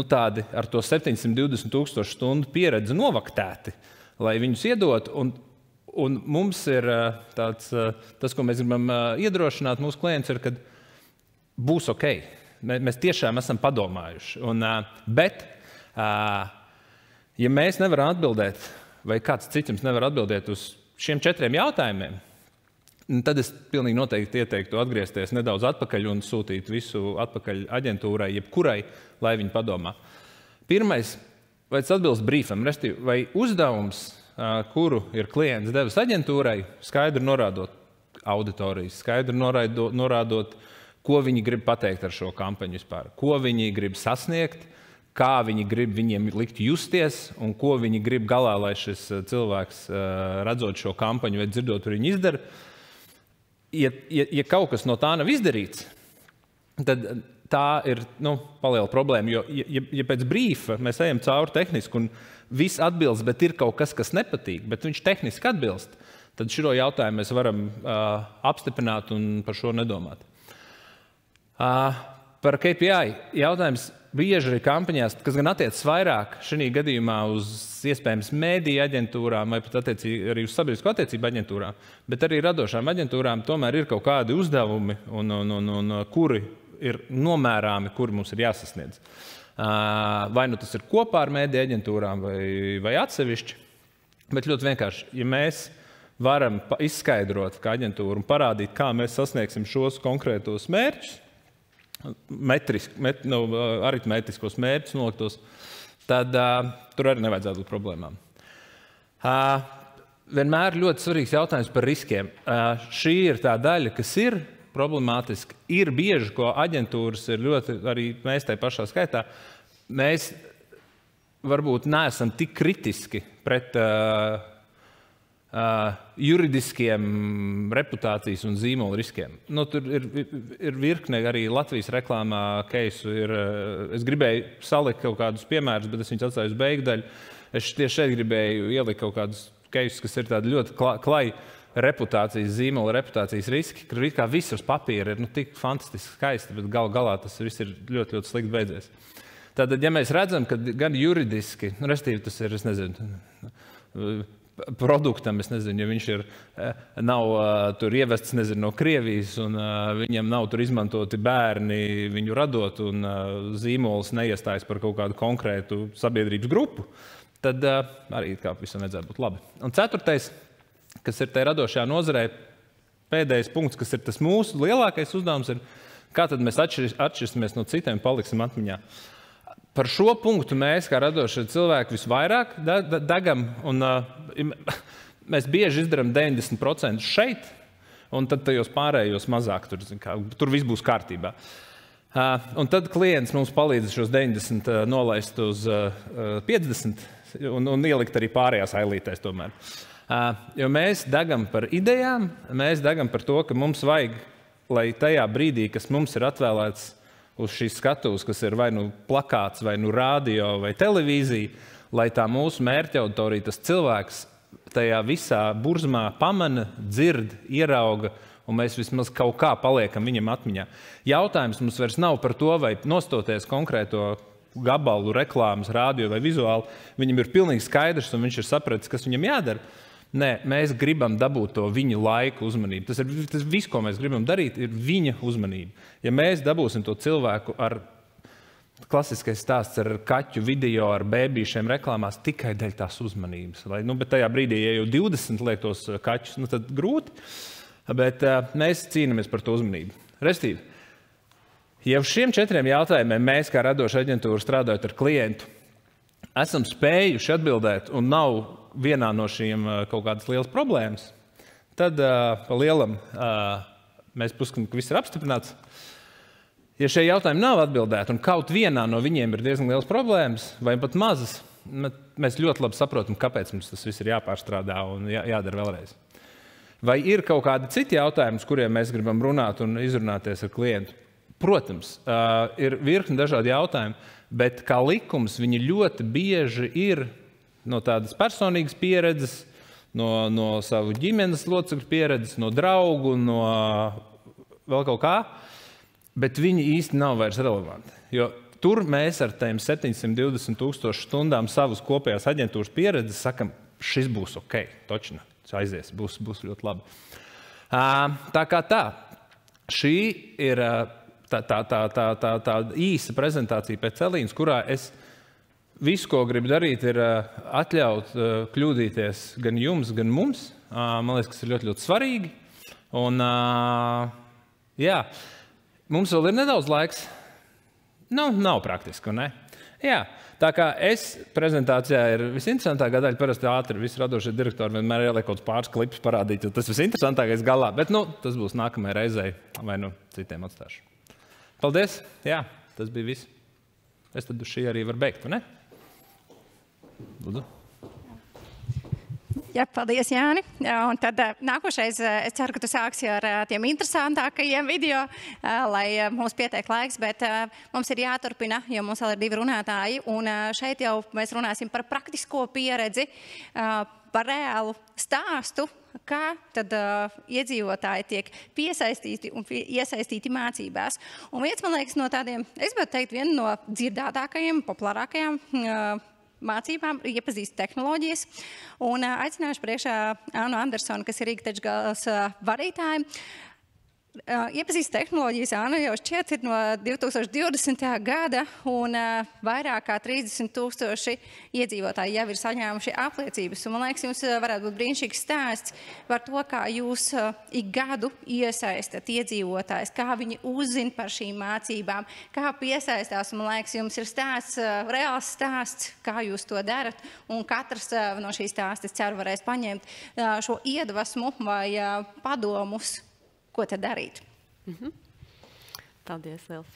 [SPEAKER 3] tādi ar to 720,000 stundu pieredzi novaktēti, lai viņus iedot. Un mums ir tas, ko mēs gribam iedrošināt mūsu klients, ir, kad būs ok. Mēs tiešām esam padomājuši. Bet, ja mēs nevaram atbildēt, vai kāds cits jums nevar atbildēt uz šiem 4 jautājumiem, tad es pilnīgi noteikti ieteiktu atgriezties nedaudz atpakaļ un sūtīt visu atpakaļ aģentūrai, jebkurai, lai viņi padomā. Pirmais, vai tas atbilst brīfam, vai uzdevums, kuru ir klients devis aģentūrai, skaidri norādot auditorijas, skaidri norādot ko viņi grib pateikt ar šo kampaņu vispār, ko viņi grib sasniegt, kā viņi grib viņiem likt justies un ko viņi grib galā, lai šis cilvēks, redzot šo kampaņu vai dzirdot, kur viņi izdara. Ja kaut kas no tā nav izdarīts, tad tā ir paliela problēma, jo ja pēc brīfa mēs ejam cauri tehniski un viss atbilst, bet ir kaut kas, kas nepatīk, bet viņš tehniski atbilst, tad šo jautājumu mēs varam apstiprināt un par šo nedomāt. Par KPI jautājums bieži arī kampaņās, kas gan attiecas vairāk šī gadījumā uz iespējams mēdīju aģentūrām vai pat attiecīgi arī uz sabiedrisko attiecību aģentūrām, bet arī radošām aģentūrām tomēr ir kaut kādi uzdevumi, un kuri ir nomērāmi, kuri mums ir jāsasniedz. Vai nu tas ir kopā ar mēdīju aģentūrām vai atsevišķi, bet ļoti vienkārši, ja mēs varam izskaidrot kā aģentūru un parādīt, kā mēs sasniegsim šos konkrētos mērķus, aritmētiskos mērķus noliktos, tad tur arī nevajadzētu būt problēmām. Vienmēr ļoti svarīgs jautājums par riskiem. Šī ir tā daļa, kas ir problemātiska. Ir bieži, ko aģentūras ir ļoti, arī mēs tai pašā skaitā, mēs varbūt neesam tik kritiski pret juridiskiem reputācijas un zīmola riskiem. Tur ir virkne arī Latvijas reklāmā keisu. Es gribēju salikt kaut kādus piemērus, bet es viņus atstāju uz beigu daļu. Es tieši šeit gribēju ielikt kaut kādus keisus, kas ir tādi ļoti klai reputācijas, zīmola reputācijas riski, kur kā viss uz papīra ir tik fantastiski skaisti, bet galā tas viss ir ļoti, ļoti slikti beidzies. Tātad, ja mēs redzam, ka gan juridiski, restīvi tas ir, es nezinu, produktam, es nezinu, ja viņš nav tur ievests, nezinu, no Krievijas un viņam nav tur izmantoti bērni viņu radot un zīmols neiestājas par kaut kādu konkrētu sabiedrības grupu, tad arī kā visam vajadzētu būt labi. Un ceturtais, kas ir tai radošajā nozarē, pēdējais punkts, kas ir tas mūsu lielākais uzdevums, ir kā tad mēs atšķirsimies no citiem un paliksim atmiņā. Par šo punktu mēs, kā radošie cilvēki, visvairāk degam, un mēs bieži izdarām 90% šeit, un tad tajos pārējos mazāk, tur viss būs kārtībā. Un tad klients mums palīdz šos 90 nolaist uz 50 un ielikt arī pārējās ailītēs tomēr. Jo mēs degam par idejām, mēs degam par to, ka mums vajag, lai tajā brīdī, kas mums ir atvēlēts, uz šīs skatuves, kas ir vai nu plakāts, vai nu rādio, vai televīzija, lai tā mūsu mērķa auditorija, tas cilvēks tajā visā burzmā pamana, dzird, ierauga, un mēs vismaz kaut kā paliekam viņam atmiņā. Jautājums mums vairs nav par to, vai nostoties konkrēto gabalu, reklāmas, rādio vai vizuāli, viņam ir pilnīgi skaidrs, un viņš ir sapratis, kas viņam jādara. Nē, mēs gribam dabūt to viņa laiku uzmanību. Tas viss, ko mēs gribam darīt, ir viņa uzmanība. Ja mēs dabūsim to cilvēku ar klasiskais stāsts ar kaķu video, ar bēbīšiem reklāmās tikai dēļ tās uzmanības. Bet tajā brīdī, ja jau 20 liek tos kaķus, tad grūti, bet mēs cīnāmies par to uzmanību. Restīvi, ja uz šiem 4 jautājumiem mēs, kā radoša aģentūra strādājot ar klientu, esam spējuši atbildēt un nav vienā no šīm kaut kādas lielas problēmas, tad pa lielam mēs uzskatām, ka viss ir apstiprināts. Ja šie jautājumi nav atbildēti un kaut vienā no viņiem ir diezgan liels problēmas vai pat mazas, mēs ļoti labi saprotam, kāpēc mums tas viss ir jāpārstrādā un jādara vēlreiz. Vai ir kaut kādi citi jautājumi, uz kuriem mēs gribam runāt un izrunāties ar klientu? Protams, ir virkni dažādi jautājumi, bet kā likums viņi ļoti bieži ir no tādas personīgas pieredzes, no savu ģimenes locekļu pieredzes, no draugu, no vēl kaut kā, bet viņi īsti nav vairs relevanti. Jo tur mēs ar tiem 720,000 stundām savas kopējās aģentūras pieredzes sakam, šis būs ok, točna, aizies, būs ļoti labi. Tā kā tā, šī ir tā īsa prezentācija pēc Elīnas, kurā es visu, ko gribu darīt, ir atļaut kļūdīties gan jums, gan mums. Man liekas, kas ir ļoti, ļoti svarīgi. Un, jā, mums vēl ir nedaudz laiks. Nav praktiski, ne? Jā, tā kā prezentācijā ir visinteresantākā daļa, parasti ātri visi radošie direktori vienmēr ieliek kaut pāris klipus parādīt, jo tas visinteresantākais galā. Bet, tas būs nākamajai reizei vai citiem atstāšu. Paldies! Jā, tas bija viss. Es tad uz šī arī varu beigt, vai ne? Lūdzu.
[SPEAKER 1] Jā, paldies, Jāni. Un tad nākošais, es ceru, ka tu sāksi ar tiem interesantākajiem video, lai mums pietiek laiks, bet mums ir jāturpina, jo mums vēl ir 2 runātāji. Un šeit jau mēs runāsim par praktisko pieredzi, par reālu stāstu, kā tad iedzīvotāji tiek piesaistīti un iesaistīti mācībās. Un viens, man liekas, no tādiem, es gribētu teikt, viena no dzirdētākajiem, populārākajām mācībām ir iepazīst tehnoloģijas. Un aicināšu priekšā Annu Andersonu, kas ir Rīga Tech Girls vadītāja. Iepazīst tehnoloģijas, Anna jau šķiet ir no 2020. gada, un vairāk kā 30,000 iedzīvotāji jau ir saņēmuši apliecības. Un, man liekas, jums varētu būt brīnišķīgs stāsts par to, kā jūs ik gadu iesaistat iedzīvotājus, kā viņi uzzina par šīm mācībām, kā piesaistās. Un, man liekas, jums ir stāsts, reāls stāsts, kā jūs to darat, un katrs no šīs stāsta, es ceru, varēs paņemt šo iedvesmu vai padomus, ko tad darīt?
[SPEAKER 4] Paldies, Liels.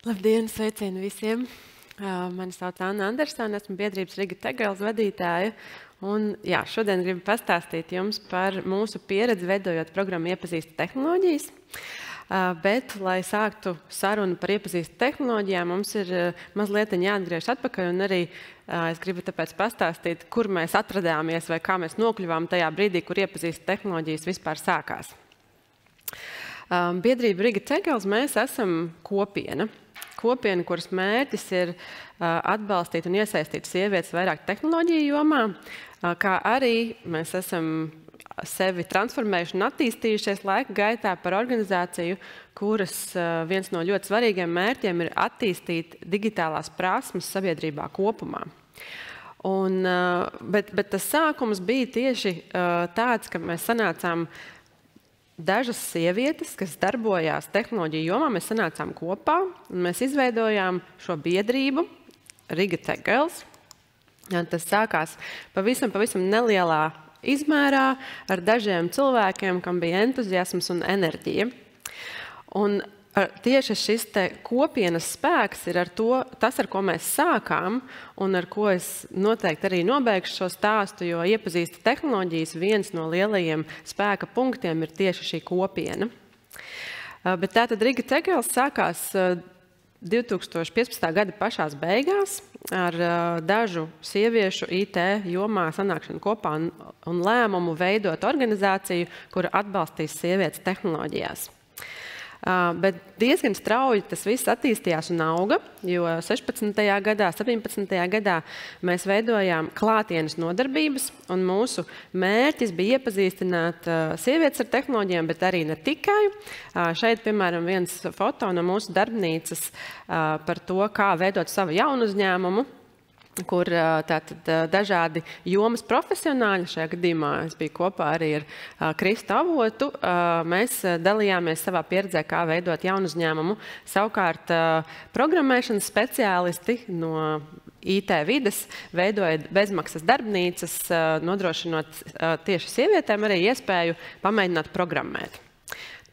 [SPEAKER 4] Labdien, sveicieni visiem. Mani sauc Anna Andersone, esmu biedrības Rīga Tech Girls vadītāja. Un, jā, šodien gribu pastāstīt jums par mūsu pieredzi veidojot programmu Iepazīst tehnoloģijas. Bet, lai sāktu sarunu par iepazīstu tehnoloģijām, mums ir mazliet jāatgriež atpakaļ, un arī es gribu tāpēc pastāstīt, kur mēs atradāmies vai kā mēs nokļuvām tajā brīdī, kur iepazīstu tehnoloģijas vispār sākās. Biedrība Rīga Tech Girls, mēs esam kopiena. Kopiena, kuras mērķis ir atbalstīt un iesaistīt sievietes vairāk tehnoloģiju jomā, kā arī mēs esam sevi transformējuši un attīstījušies laika gaitā par organizāciju, kuras viens no ļoti svarīgiem mērķiem ir attīstīt digitālās prasmes sabiedrībā kopumā. Bet tas sākums bija tieši tāds, ka mēs sanācām dažas sievietes, kas darbojās tehnoloģiju jomā, mēs sanācām kopā un mēs izveidojām šo biedrību Rīga Tech Girls. Tas sākās pavisam nelielā izmērā ar dažiem cilvēkiem, kam bija entuziasms un enerģija. Un tieši šis kopienas spēks ir tas, ar ko mēs sākām, un ar ko es noteikti arī nobeigšu šo stāstu, jo iepazīst tehnoloģijas viens no lielajiem spēka punktiem ir tieši šī kopiena. Bet tātad Rīga Tech Girls sākās 2015. gada pašās beigās ar dažu sieviešu IT jomā sanākšanu kopā un lēmumu veidot organizāciju, kura atbalstīs sievietes tehnoloģijās. Bet diezgan strauji tas viss attīstījās un auga, jo 16. gadā, 17. gadā mēs veidojām klātienes nodarbības, un mūsu mērķis bija iepazīstināt sievietes ar tehnoloģijām, bet arī ne tikai. Šeit, piemēram, viens foto no mūsu darbnīcas par to, kā veidot savu jaunu uzņēmumu, kur tātad dažādi jomas profesionāļi, šajā gadījumā es biju kopā arī ar Kristu Avotu, mēs dalījāmies savā pieredzē, kā veidot jaunu uzņēmumu. Savukārt programmēšanas speciālisti no IT vides veidoja bezmaksas darbnīcas, nodrošinot tieši sievietēm arī iespēju pamēģināt programmēt.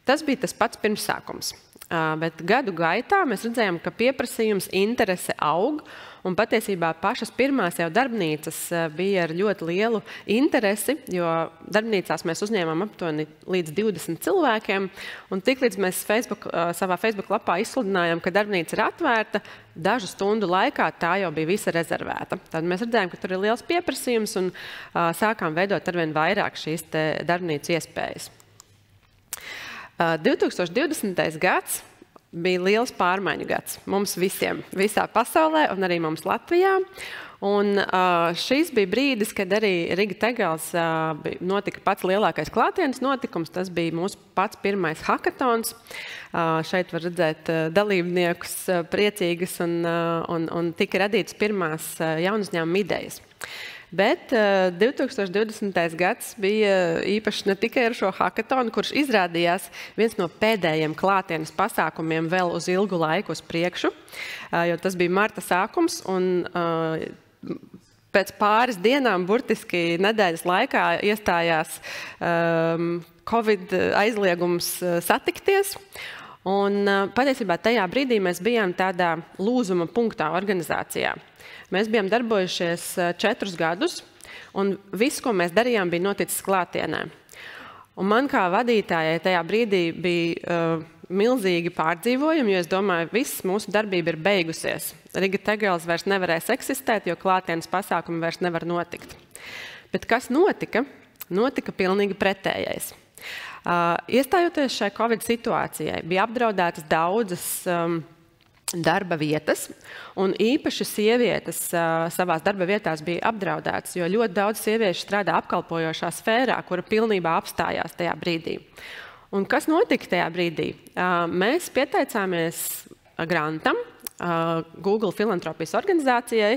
[SPEAKER 4] Tas bija tas pats pirmsākums. Bet gadu gaitā mēs redzējām, ka pieprasījums, interese aug, un patiesībā pašas pirmās jau darbnīcas bija ar ļoti lielu interesi, jo darbnīcās mēs uzņēmām aptuveni līdz 20 cilvēkiem, un tiklīdz mēs savā Facebook lapā izsludinājām, ka darbnīca ir atvērta, dažu stundu laikā tā jau bija visa rezervēta. Tad mēs redzējām, ka tur ir liels pieprasījums, un sākām veidot arvien vairāk šīs darbnīcu iespējas. 2020. gads bija liels pārmaiņu gads mums visiem, visā pasaulē un arī mums Latvijā. Un šis bija brīdis, kad arī Rīga Tech Girls notika pats lielākais klātienes notikums. Tas bija mūsu pats pirmais hakatons. Šeit var redzēt dalībniekus priecīgas un tika radītas pirmās jaunuzņēmuma idejas. Bet 2020. gads bija īpaši ne tikai ar šo hakatonu, kurš izrādījās viens no pēdējiem klātienes pasākumiem vēl uz ilgu laiku uz priekšu, jo tas bija marta sākums, un pēc pāris dienām, burtiski nedēļas laikā, iestājās Covid aizliegums satikties. Un patiesībā tajā brīdī mēs bijām tādā lūzuma punktā organizācijā. Mēs bijām darbojušies 4 gadus, un viss, ko mēs darījām, bija noticis klātienē. Un man kā vadītājai tajā brīdī bija milzīgi pārdzīvojumi, jo es domāju, viss mūsu darbība ir beigusies. Riga Tegels vairs nevarēs eksistēt, jo klātienes pasākumi vairs nevar notikt. Bet kas notika? Notika pilnīgi pretējais. Iestājoties šai Covid situācijai, bija apdraudētas daudzas darba vietas, un īpaši sievietes savās darba vietās bija apdraudētas, jo ļoti daudz sieviešu strādā apkalpojošā sfērā, kura pilnībā apstājās tajā brīdī. Un kas notika tajā brīdī? Mēs pieteicāmies grantam Google filantropijas organizācijai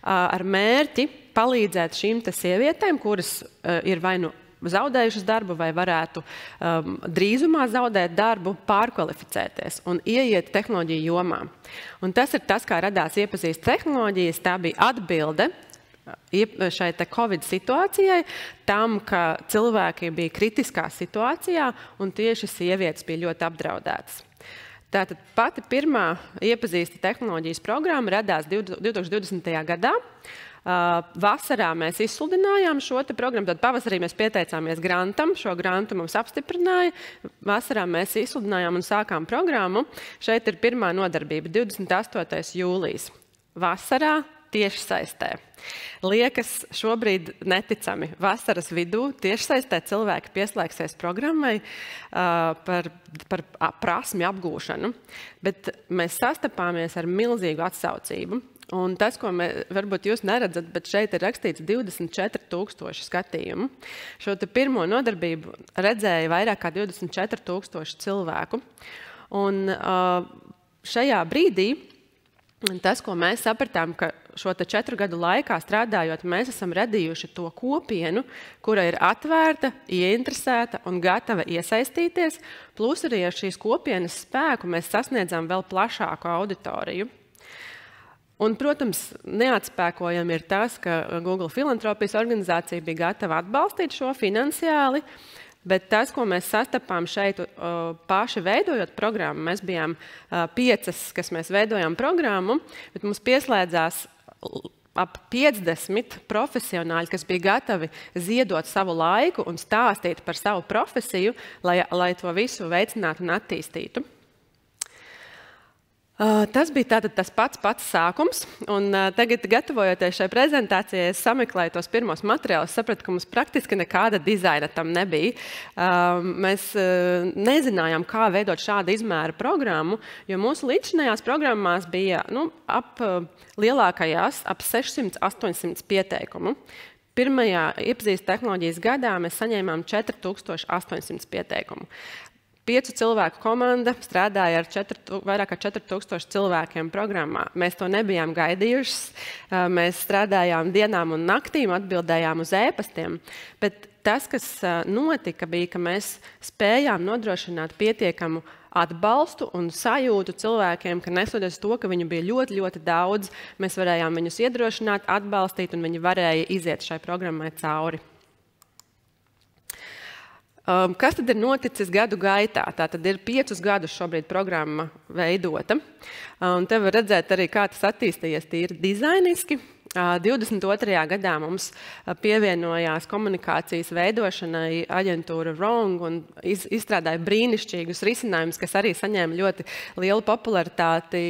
[SPEAKER 4] ar mērķi palīdzēt šīm sievietēm, kuras ir vai nu zaudējušas darbu vai varētu drīzumā zaudēt darbu, pārkvalificēties un ieiet tehnoloģiju jomā. Un tas ir tas, kā radās iepazīst tehnoloģijas, tā bija atbilde šai Covid situācijai, tam, ka cilvēki bija kritiskā situācijā un tieši sievietes bija ļoti apdraudētas. Tātad pati pirmā iepazīsta tehnoloģijas programma radās 2020. gadā. Vasarā mēs izsludinājām šo programmu, tad pavasarī mēs pieteicāmies grantam, šo grantu mums apstiprināja. Vasarā mēs izsludinājām un sākām programmu. Šeit ir pirmā nodarbība, 28. jūlijas. Vasarā tiešsaistē. Liekas šobrīd neticami. Vasaras vidū tiešsaistē cilvēki pieslēgsies programmai par prasmi apgūšanu, bet mēs sastapāmies ar milzīgu atsaucību. Un tas, ko varbūt jūs neredzat, bet šeit ir rakstīts 24,000 skatījumu. Šo pirmo nodarbību redzēja vairāk kā 24,000 cilvēku. Un šajā brīdī tas, ko mēs sapratām, ka šo 4 gadu laikā strādājot, mēs esam radījuši to kopienu, kura ir atvērta, ieinteresēta un gatava iesaistīties, plus arī ar šīs kopienas spēku mēs sasniedzām vēl plašāku auditoriju. Un, protams, neatspēkojami ir tas, ka Google filantropijas organizācija bija gatava atbalstīt šo finansiāli, bet tas, ko mēs sastapām šeit paši veidojot programmu, mēs bijām 5, kas mēs veidojām programmu, bet mums pieslēdzās ap 50 profesionāļi, kas bija gatavi ziedot savu laiku un stāstīt par savu profesiju, lai to visu veicinātu un attīstītu. Tas bija tātad tas pats sākums, un tagad, gatavojoties šai prezentācijai, es sameklēju tos pirmos materiālus, sapratu, ka mums praktiski nekāda dizaina tam nebija. Mēs nezinājām, kā veidot šādu izmēru programmu, jo mūsu līdzinājās programmās bija lielākajās ap 600-800 pieteikumu. Pirmajā iepazīst tehnoloģijas gadā mēs saņēmām 4800 pieteikumu. 5 cilvēku komanda strādāja ar vairāk kā 4000 cilvēkiem programmā. Mēs to nebijām gaidījušas. Mēs strādājām dienām un naktīm, atbildējām uz ēpastiem. Bet tas, kas notika, bija, ka mēs spējām nodrošināt pietiekamu atbalstu un sajūtu cilvēkiem, ka nesoties to, ka viņu bija ļoti, ļoti daudz, mēs varējām viņus iedrošināt, atbalstīt, un viņi varēja iziet šai programmai cauri. Kas tad ir noticis gadu gaitā? Tātad ir 5 gadus šobrīd programma veidota. Un te var redzēt arī, kā tas attīstījies tīri dizainiski. 22. gadā mums pievienojās komunikācijas veidošanai aģentūra Wrong un izstrādāja brīnišķīgus risinājumus, kas arī saņēma ļoti lielu popularitāti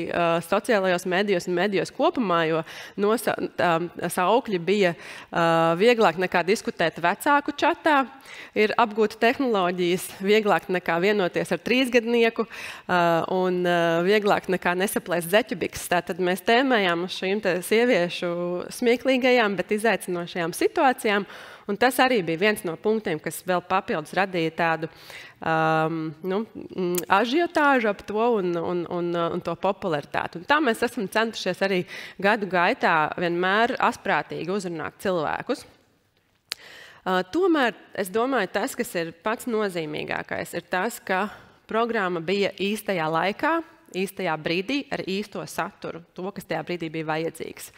[SPEAKER 4] sociālajos medijos un medijos kopumā, jo saukļi bija vieglāk nekā diskutēt vecāku čatā, ir apgūt tehnoloģijas vieglāk nekā vienoties ar 3-gadnieku un vieglāk nekā nesaplēst zeķubiks. Tātad mēs tēmējām uz šīm sieviešu smieklīgajām, bet izaicinošajām situācijām. Un tas arī bija viens no punktiem, kas vēl papildus radīja tādu ažiotāžu ap to un to popularitāti. Un tā mēs esam centušies arī gadu gaitā vienmēr asprātīgi uzrunāt cilvēkus. Tomēr es domāju, tas, kas ir pats nozīmīgākais, ir tas, ka programma bija īstajā laikā, īstajā brīdī ar īsto saturu, to, kas tajā brīdī bija vajadzīgs.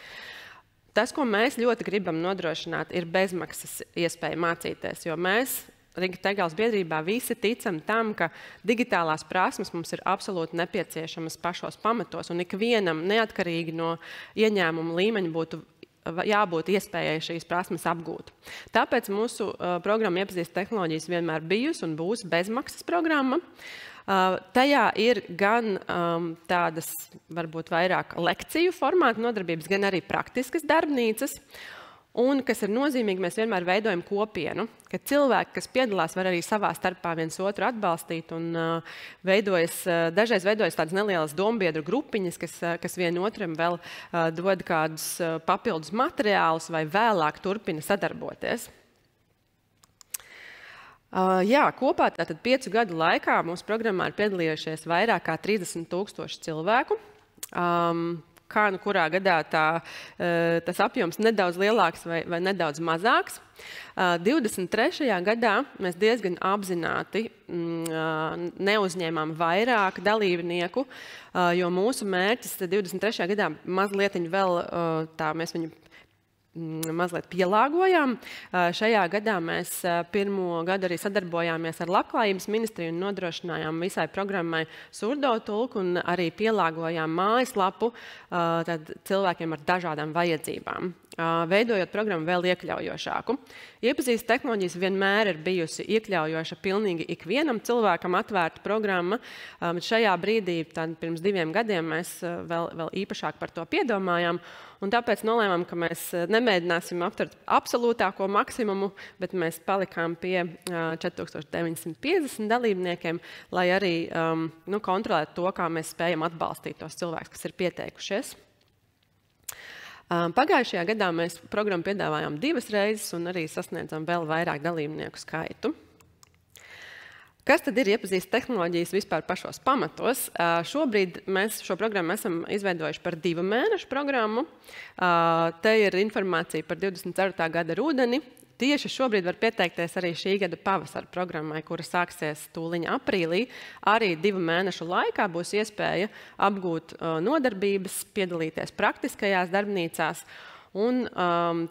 [SPEAKER 4] Tas, ko mēs ļoti gribam nodrošināt, ir bezmaksas iespēja mācīties, jo mēs Rīgas Tegels biedrībā visi ticam tam, ka digitālās prasmes mums ir absolūti nepieciešamas pašos pamatos, un ikvienam neatkarīgi no ieņēmuma līmeņa būtu jābūt iespējai šīs prasmes apgūt. Tāpēc mūsu programma Iepazīst tehnoloģijas vienmēr bijusi un būs bezmaksas programma. Tajā ir gan tādas, varbūt vairāk lekciju formāta nodarbības, gan arī praktiskas darbnīcas. Un, kas ir nozīmīgi, mēs vienmēr veidojam kopienu, ka cilvēki, kas piedalās, var arī savā starpā viens otru atbalstīt un dažreiz veidojas tādas nelielas dombiedru grupiņas, kas vienotram vēl dod kādus papildus materiālus vai vēlāk turpina sadarboties. Kopā tātad 5 gadu laikā mūsu programmā ir piedalījušies vairāk kā 30,000 cilvēku. Kā nu kurā gadā tas apjoms nedaudz lielāks vai nedaudz mazāks. 23. gadā mēs diezgan apzināti neuzņēmām vairāk dalībnieku, jo mūsu mērķis 23. gadā mazliet vēl mēs viņu mazliet pielāgojām. Šajā gadā mēs pirmo gadu arī sadarbojāmies ar Labklājības ministriju un nodrošinājām visai programmai surdo tulku un arī pielāgojām mājaslapu cilvēkiem ar dažādām vajadzībām, veidojot programmu vēl iekļaujošāku. Iepazīst tehnoloģijas vienmēr ir bijusi iekļaujoša pilnīgi ikvienam cilvēkam atvērta programma. Šajā brīdī, pirms 2 gadiem, mēs vēl īpašāk par to piedomājām. Un tāpēc nolēmām, ka mēs nemēģināsim aptvert absolūtāko maksimumu, bet mēs palikām pie 4950 dalībniekiem, lai arī kontrolētu to, kā mēs spējam atbalstīt tos cilvēkus, kas ir pieteikušies. Pagājušajā gadā mēs programmu piedāvājām 2 reizes un arī sasniedzām vēl vairāk dalībnieku skaitu. Kas tad ir Iepazīst tehnoloģijas vispār pašos pamatos? Šobrīd mēs šo programmu esam izveidojuši par 2 mēnešu programmu. Te ir informācija par 24. gada rudeni. Tieši šobrīd var pieteikties arī šī gada pavasara programmai, kura sāksies tūliņa aprīlī. Arī 2 mēnešu laikā būs iespēja apgūt nodarbības, piedalīties praktiskajās darbnīcās. Un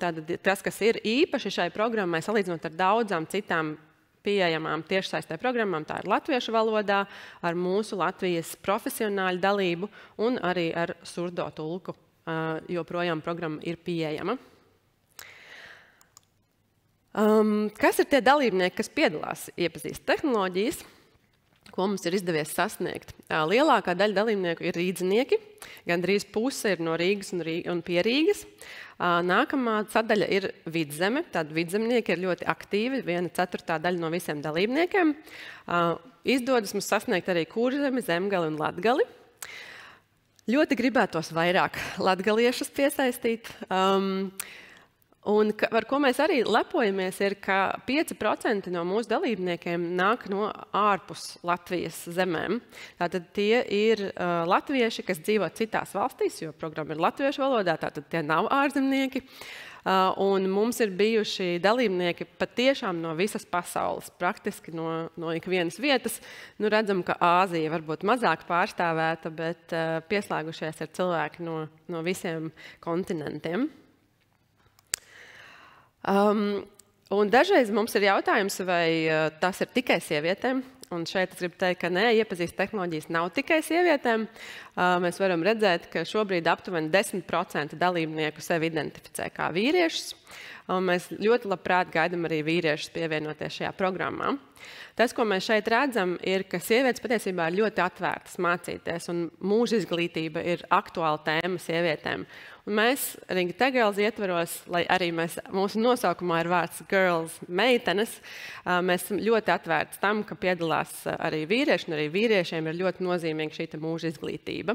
[SPEAKER 4] tas, kas ir īpaši šai programmai, salīdzinot ar daudzām citām pieejamām tiešsaistē programmām, tā ir latviešu valodā, ar mūsu Latvijas profesionāļu dalību un arī ar surdo tulku, joprojām programma ir pieejama. Kas ir tie dalībnieki, kas piedalās Iepazīst tehnoloģijas, ko mums ir izdevies sasniegt? Lielākā daļa dalībnieku ir rīdzinieki, gandrīz puse ir no Rīgas un pie Rīgas. Nākamā sadaļa ir vidzeme. Tad vidzemnieki ir ļoti aktīvi, 1/4 daļa no visiem dalībniekiem. Izdodas mums sasniegt arī Kurzemi, Zemgali un Latgali. Ļoti gribētos vairāk latgaliešus piesaistīt. Un ar ko mēs arī lepojamies, ir, ka 5% no mūsu dalībniekiem nāk no ārpus Latvijas zemēm. Tātad tie ir latvieši, kas dzīvo citās valstīs, jo programma ir latviešu valodā, tātad tie nav ārzemnieki. Un mums ir bijuši dalībnieki patiešām no visas pasaules, praktiski no ikvienas vietas. Nu, redzam, ka Āzija varbūt mazāk pārstāvēta, bet pieslēgušies ir cilvēki no visiem kontinentiem. Un dažreiz mums ir jautājums, vai tas ir tikai sievietēm. Un šeit es gribu teikt, ka nē, Iepazīst tehnoloģijas nav tikai sievietēm. Mēs varam redzēt, ka šobrīd aptuveni 10% dalībnieku sevi identificē kā vīriešus. Mēs ļoti labprāt gaidām arī vīriešus pievienoties šajā programmā. Tas, ko mēs šeit redzam, ir, ka sievietes patiesībā ir ļoti atvērtas mācīties, un mūža izglītība ir aktuāla tēma sievietēm. Un mēs Rīgas Tegels ietvaros, lai arī mūsu nosaukumā ir vārds girls, meitenes, mēs esam ļoti atvērti tam, ka piedalās arī vīrieši, un arī vīriešiem ir ļoti nozīmīga šī mūža izglītība.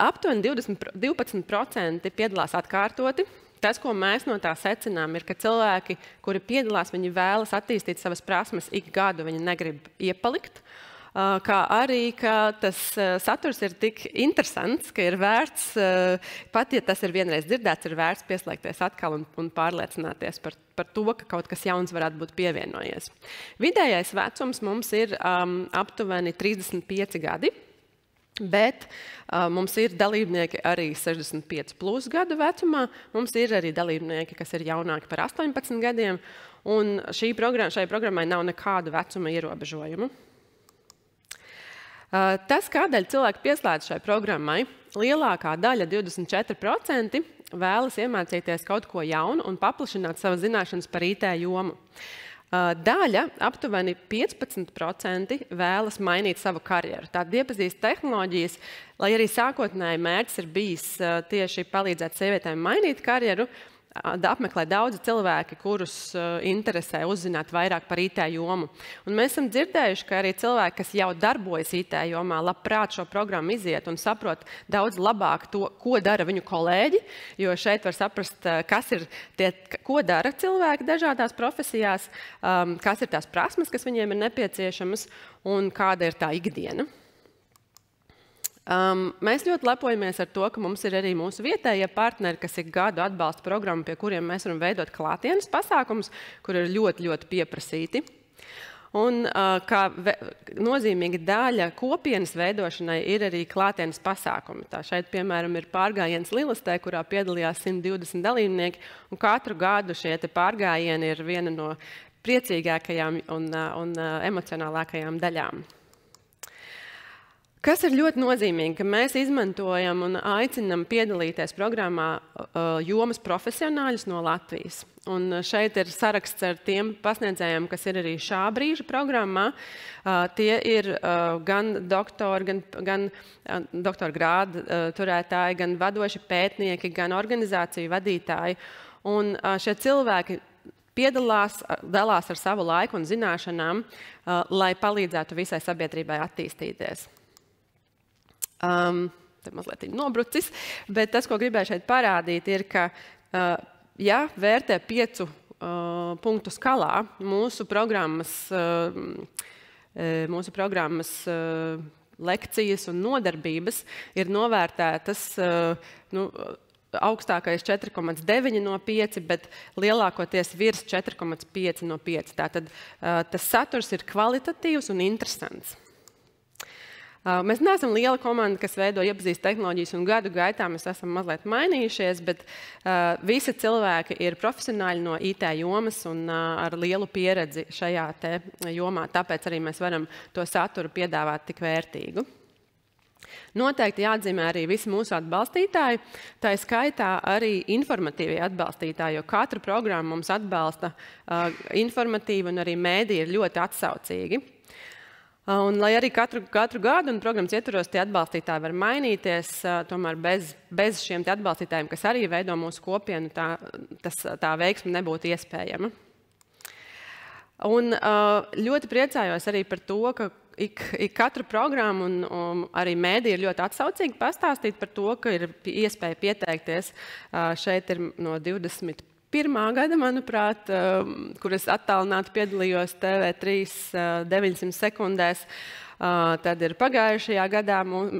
[SPEAKER 4] Aptuveni 12% piedalās atkārtoti. Tas, ko mēs no tā secinām, ir, ka cilvēki, kuri piedalās, viņi vēlas attīstīt savas prasmes ik gadu, viņi negrib iepalikt. Kā arī, ka tas saturs ir tik interesants, ka ir vērts, pat ja tas ir vienreiz dzirdēts, ir vērts pieslēgties atkal un pārliecināties par to, ka kaut kas jauns varētu būt pievienojies. Vidējais vecums mums ir aptuveni 35 gadi. Bet mums ir dalībnieki arī 65 plus gadu vecumā, mums ir arī dalībnieki, kas ir jaunāki par 18 gadiem, un šai programmai nav nekādu vecuma ierobežojumu. Tas, kādēļ cilvēki pieslēdz šai programmai, lielākā daļa, 24%, vēlas iemācīties kaut ko jaunu un paplašināt savas zināšanas par IT jomu. Daļa, aptuveni 15%, vēlas mainīt savu karjeru. Tātad iepazīst tehnoloģijas, lai arī sākotnēji mērķis ir bijis tieši palīdzēt sievietēm mainīt karjeru, apmeklē daudzi cilvēki, kurus interesē uzzināt vairāk par IT jomu. Un mēs esam dzirdējuši, ka arī cilvēki, kas jau darbojas IT jomā, labprāt šo programmu iziet un saprot daudz labāk to, ko dara viņu kolēģi, jo šeit var saprast, ko dara cilvēki dažādās profesijās, kas ir tās prasmes, kas viņiem ir nepieciešamas un kāda ir tā ikdiena. Mēs ļoti lepojamies ar to, ka mums ir arī mūsu vietējie partneri, kas ik gadu atbalsta programmu, pie kuriem mēs varam veidot klātienes pasākumus, kur ir ļoti, ļoti pieprasīti. Un kā nozīmīga daļa kopienas veidošanai ir arī klātienes pasākumi. Tā šeit, piemēram, ir pārgājiens Lilastē, kurā piedalījās 120 dalībnieki, un katru gadu šie pārgājieni ir viena no priecīgākajām un emocionālākajām daļām. Kas ir ļoti nozīmīgi, ka mēs izmantojam un aicinam piedalīties programmā jomas profesionāļus no Latvijas. Un šeit ir saraksts ar tiem pasniedzējiem, kas ir arī šā brīža programmā. Tie ir gan doktori, gan doktora grāda turētāji, gan vadoši pētnieki, gan organizāciju vadītāji. Un šie cilvēki piedalās, dalās ar savu laiku un zināšanām, lai palīdzētu visai sabiedrībai attīstīties. Te mazliet nobrucis, bet tas, ko gribēju šeit parādīt, ir, ka, ja vērtē 5 punktu skalā, mūsu programmas lekcijas un nodarbības ir novērtētas, augstākais 4,9 no 5, bet lielākoties virs 4,5 no 5. Tātad tas saturs ir kvalitatīvs un interesants. Mēs neesam liela komanda, kas veido iepazīst tehnoloģijas, un gadu gaitā mēs esam mazliet mainījušies, bet visi cilvēki ir profesionāļi no IT jomas un ar lielu pieredzi šajā jomā, tāpēc arī mēs varam to saturu piedāvāt tik vērtīgu. Noteikti jāatzīmē arī visi mūsu atbalstītāji, tā skaitā arī informatīvie atbalstītāji, jo katra programma mums atbalsta informatīvi un arī mēdī ir ļoti atsaucīgi. Un, lai arī katru gadu un programmas ietvaros tie atbalstītāji var mainīties, tomēr bez šiem atbalstītājiem, kas arī veido mūsu kopienu, tā veiksme nebūtu iespējama. Un ļoti priecājos arī par to, ka ik katru programmu un arī mēdī ir ļoti atsaucīgi pastāstīt par to, ka ir iespēja pieteikties. Šeit ir no 21. gada, manuprāt, kur es attālināti piedalījos TV3 900 sekundēs. Tad ir pagājušajā gadā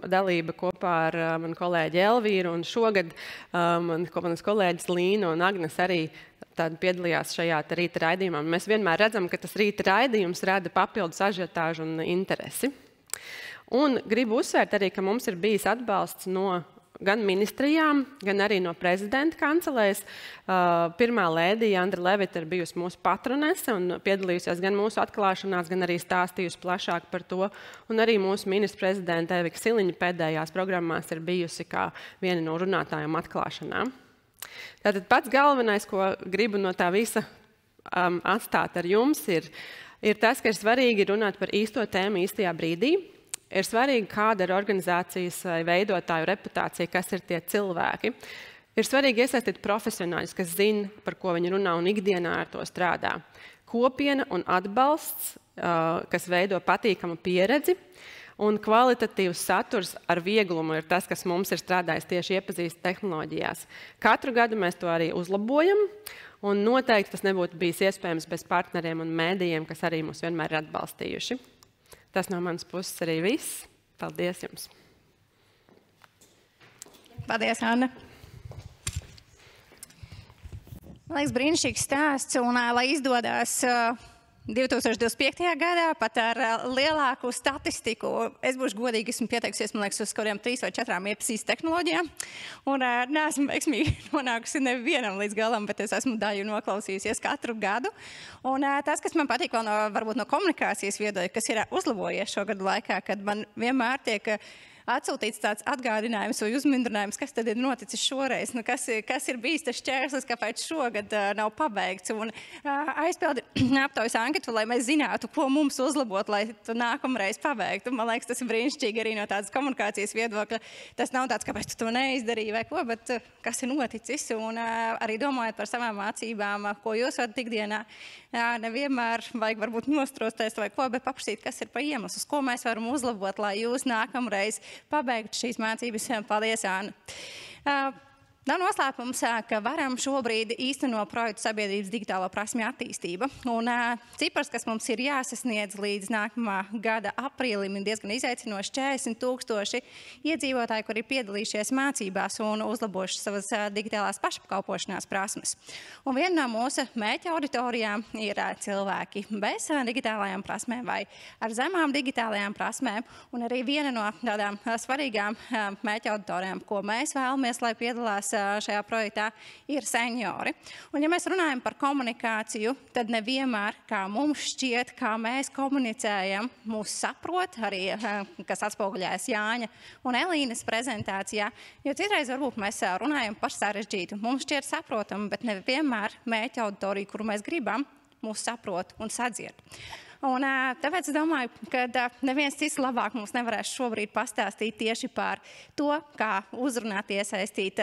[SPEAKER 4] dalība kopā ar manu kolēģi Elvīru, un šogad manas kolēģis Līna un Agnes arī piedalījās šajā rīta raidījumā. Mēs vienmēr redzam, ka tas rīta raidījums rada papildus ažiotāžu un interesi. Un gribu uzsvērt arī, ka mums ir bijis atbalsts no gan ministrijām, gan arī no prezidenta kancelēs. Pirmā lēdija Andra Levita ir bijusi mūsu patronese un piedalījusies gan mūsu atklāšanās, gan arī stāstījusi plašāk par to. Un arī mūsu ministra prezidenta Evika Siliņa pēdējās programmās ir bijusi kā viena no runātājām atklāšanām. Tātad pats galvenais, ko gribu no tā visa atstāt ar jums, ir tas, ka ir svarīgi runāt par īsto tēmu īstajā brīdī. Ir svarīgi, kāda ir organizācijas vai veidotāju reputācija, kas ir tie cilvēki. Ir svarīgi iesaistīt profesionāļus, kas zina, par ko viņi runā un ikdienā ar to strādā. Kopiena un atbalsts, kas veido patīkamu pieredzi, un kvalitatīvs saturs ar vieglumu ir tas, kas mums ir strādājis tieši iepazīst tehnoloģijās. Katru gadu mēs to arī uzlabojam, un noteikti tas nebūtu bijis iespējams bez partneriem un mēdījiem, kas arī mūs vienmēr ir atbalstījuši. Tas no manas puses arī viss. Paldies jums!
[SPEAKER 1] Paldies, Anna! Man liekas, brīnišķīgs stāsts, un lai izdodas 2025. gadā pat ar lielāku statistiku. Es būšu godīgi, esmu pieteikusies, man liekas, uz kādiem 3 vai 4 EPSIS tehnoloģijām. Un neesmu veiksmīgi nonākusi nevienam līdz galam, bet es esmu daļu noklausījusies katru gadu. Un tas, kas man patīk vēl varbūt no komunikācijas viedokļa, kas ir uzlabojies šo gadu laikā, kad man vienmēr tiek atsūtīts tāds atgādinājums vai uzmundrinājums, kas tad ir noticis šoreiz, kas ir bijis tas šķērslis, kāpēc šogad nav pabeigts. Un aizpildi aptaujas anketu, lai mēs zinātu, ko mums uzlabot, lai tu nākamreiz pabeigtu. Man liekas, tas ir brīnišķīgi arī no tādas komunikācijas viedokļa. Tas nav tāds, kāpēc tu to neizdarīji vai ko, bet kas ir noticis. Un arī domājot par savām mācībām, ko jūs varat ikdienā, nevienmēr vajag varbūt nostrosties vai ko, bet paprasīt, kas ir pa iemeslus, ko mēs varam uzlabot, lai jūs nākamreiz pabeigt šīs mācības. Paldies, Āna. Nav noslēpums, ka varam šobrīd īstenot projektu sabiedrības digitālo prasmju attīstība. Un cipars, kas mums ir jāsasniedz līdz nākamā gada aprīlim, ir diezgan izaicinoši 40,000 iedzīvotāji, kuri ir piedalījušies mācībās un uzlabojuši savas digitālās pašpakalpošanās prasmes. Un viena no mūsu mērķa auditorijām ir cilvēki bez digitālajām prasmēm vai ar zemām digitālajām prasmēm. Un arī viena no tādām svarīgām mērķa auditorijām, ko mēs vēlamies, lai piedalās šajā projektā, ir seniori. Un ja mēs runājam par komunikāciju, tad nevienmēr, kā mums šķiet, kā mēs komunicējam, mūs saprot, arī kas atspoguļājas Jāņa un Elīnas prezentācijā, jo citreiz varbūt mēs runājam par sarežģītu. Mums šķiet saprotam, bet nevienmēr mērķa auditoriju, kuru mēs gribam, mūs saprot un sadzird. Un tāpēc es domāju, ka neviens cits labāk mums nevarēs šobrīd pastāstīt tieši par to, kā uzrunāt, iesaistīt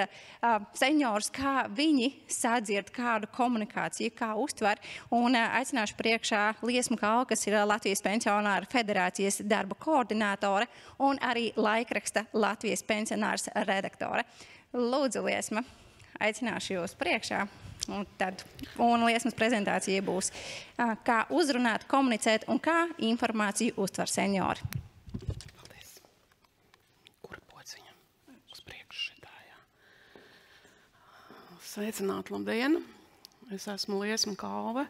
[SPEAKER 1] seniorus, kā viņi sadzird kādu komunikāciju, kā uztver. Un aicināšu priekšā Liesmu Kalvu, kas ir Latvijas Pensionāru federācijas darba koordinātore un arī laikraksta Latvijas pensionārs redaktore. Lūdzu, Liesma, aicināšu jūs priekšā. Un Liesmas prezentācija būs, kā uzrunāt, komunicēt un kā informāciju uztver seniori.
[SPEAKER 5] Paldies. Kura pociņa? Uz priekšu šitā, jā. Sveicināti, labdien. Es esmu Liesma Kalve.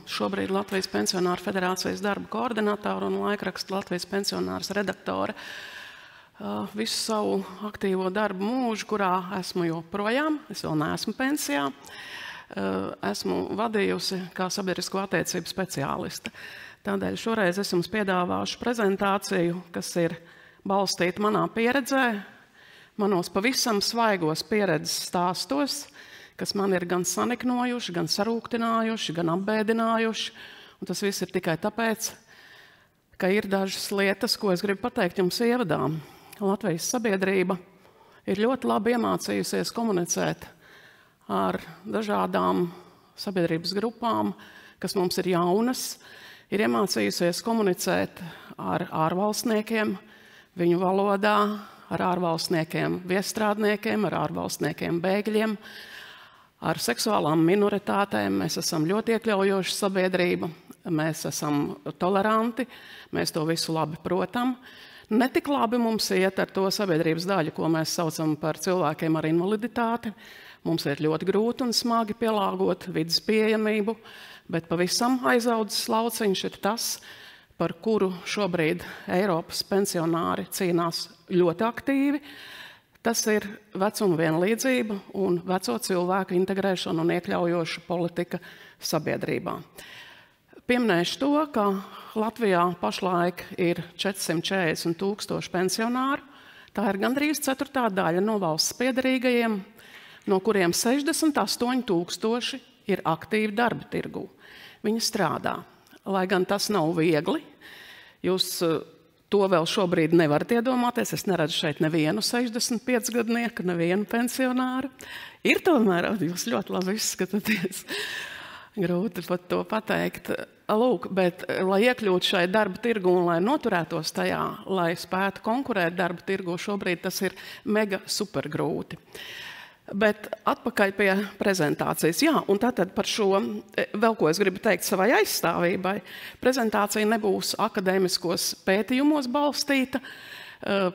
[SPEAKER 5] Šobrīd Latvijas Pensionāru federācijas darba koordinātora un laikraksta Latvijas pensionārs redaktore. Visu savu aktīvo darbu mūžu, kurā esmu joprojām, es vēl neesmu pensijā, esmu vadījusi kā sabiedrisko attiecību speciāliste. Tādēļ šoreiz es jums piedāvāšu prezentāciju, kas ir balstīta manā pieredzē, manos pavisam svaigos pieredzes stāstos, kas man ir gan saniknojuši, gan sarūktinājuši, gan apbēdinājuši. Un tas viss ir tikai tāpēc, ka ir dažas lietas, ko es gribu pateikt jums ievadām. Latvijas sabiedrība ir ļoti labi iemācījusies komunicēt ar dažādām sabiedrības grupām, kas mums ir jaunas, ir iemācījusies komunicēt ar ārvalstniekiem, viņu valodā, ar ārvalstniekiem viestrādniekiem, ar ārvalstniekiem bēgļiem, ar seksuālām minoritātēm. Mēs esam ļoti iekļaujoša sabiedrība, mēs esam toleranti, mēs to visu labi protam. Netik labi mums iet ar to sabiedrības daļu, ko mēs saucam par cilvēkiem ar invaliditāti. Mums ir ļoti grūti un smagi pielāgot vidas pieejamību, bet pavisam aizaudzis lauciņš ir tas, par kuru šobrīd Eiropas pensionāri cīnās ļoti aktīvi. Tas ir vecuma vienlīdzība un veco cilvēku integrēšana un iekļaujoša politika sabiedrībā. Pieminēšu to, ka Latvijā pašlaik ir 440,000 pensionāru. Tā ir gandrīz 1/4 daļa no valsts piederīgajiem, no kuriem 68,000 ir aktīvi darba tirgū. Viņi strādā, lai gan tas nav viegli. Jūs to vēl šobrīd nevarat iedomāties. Es neredzu šeit nevienu 65-gadnieku, nevienu pensionāru. Ir tomēr, jūs ļoti labi izskatāties. Grūti pat to pateikt. Lūk, bet, lai iekļūtu šai darba tirgu un lai noturētos tajā, lai spētu konkurēt darba tirgu, šobrīd tas ir mega super grūti. Bet atpakaļ pie prezentācijas. Jā, un tātad par šo, vēl ko es gribu teikt savai aizstāvībai, prezentācija nebūs akadēmiskos pētījumos balstīta,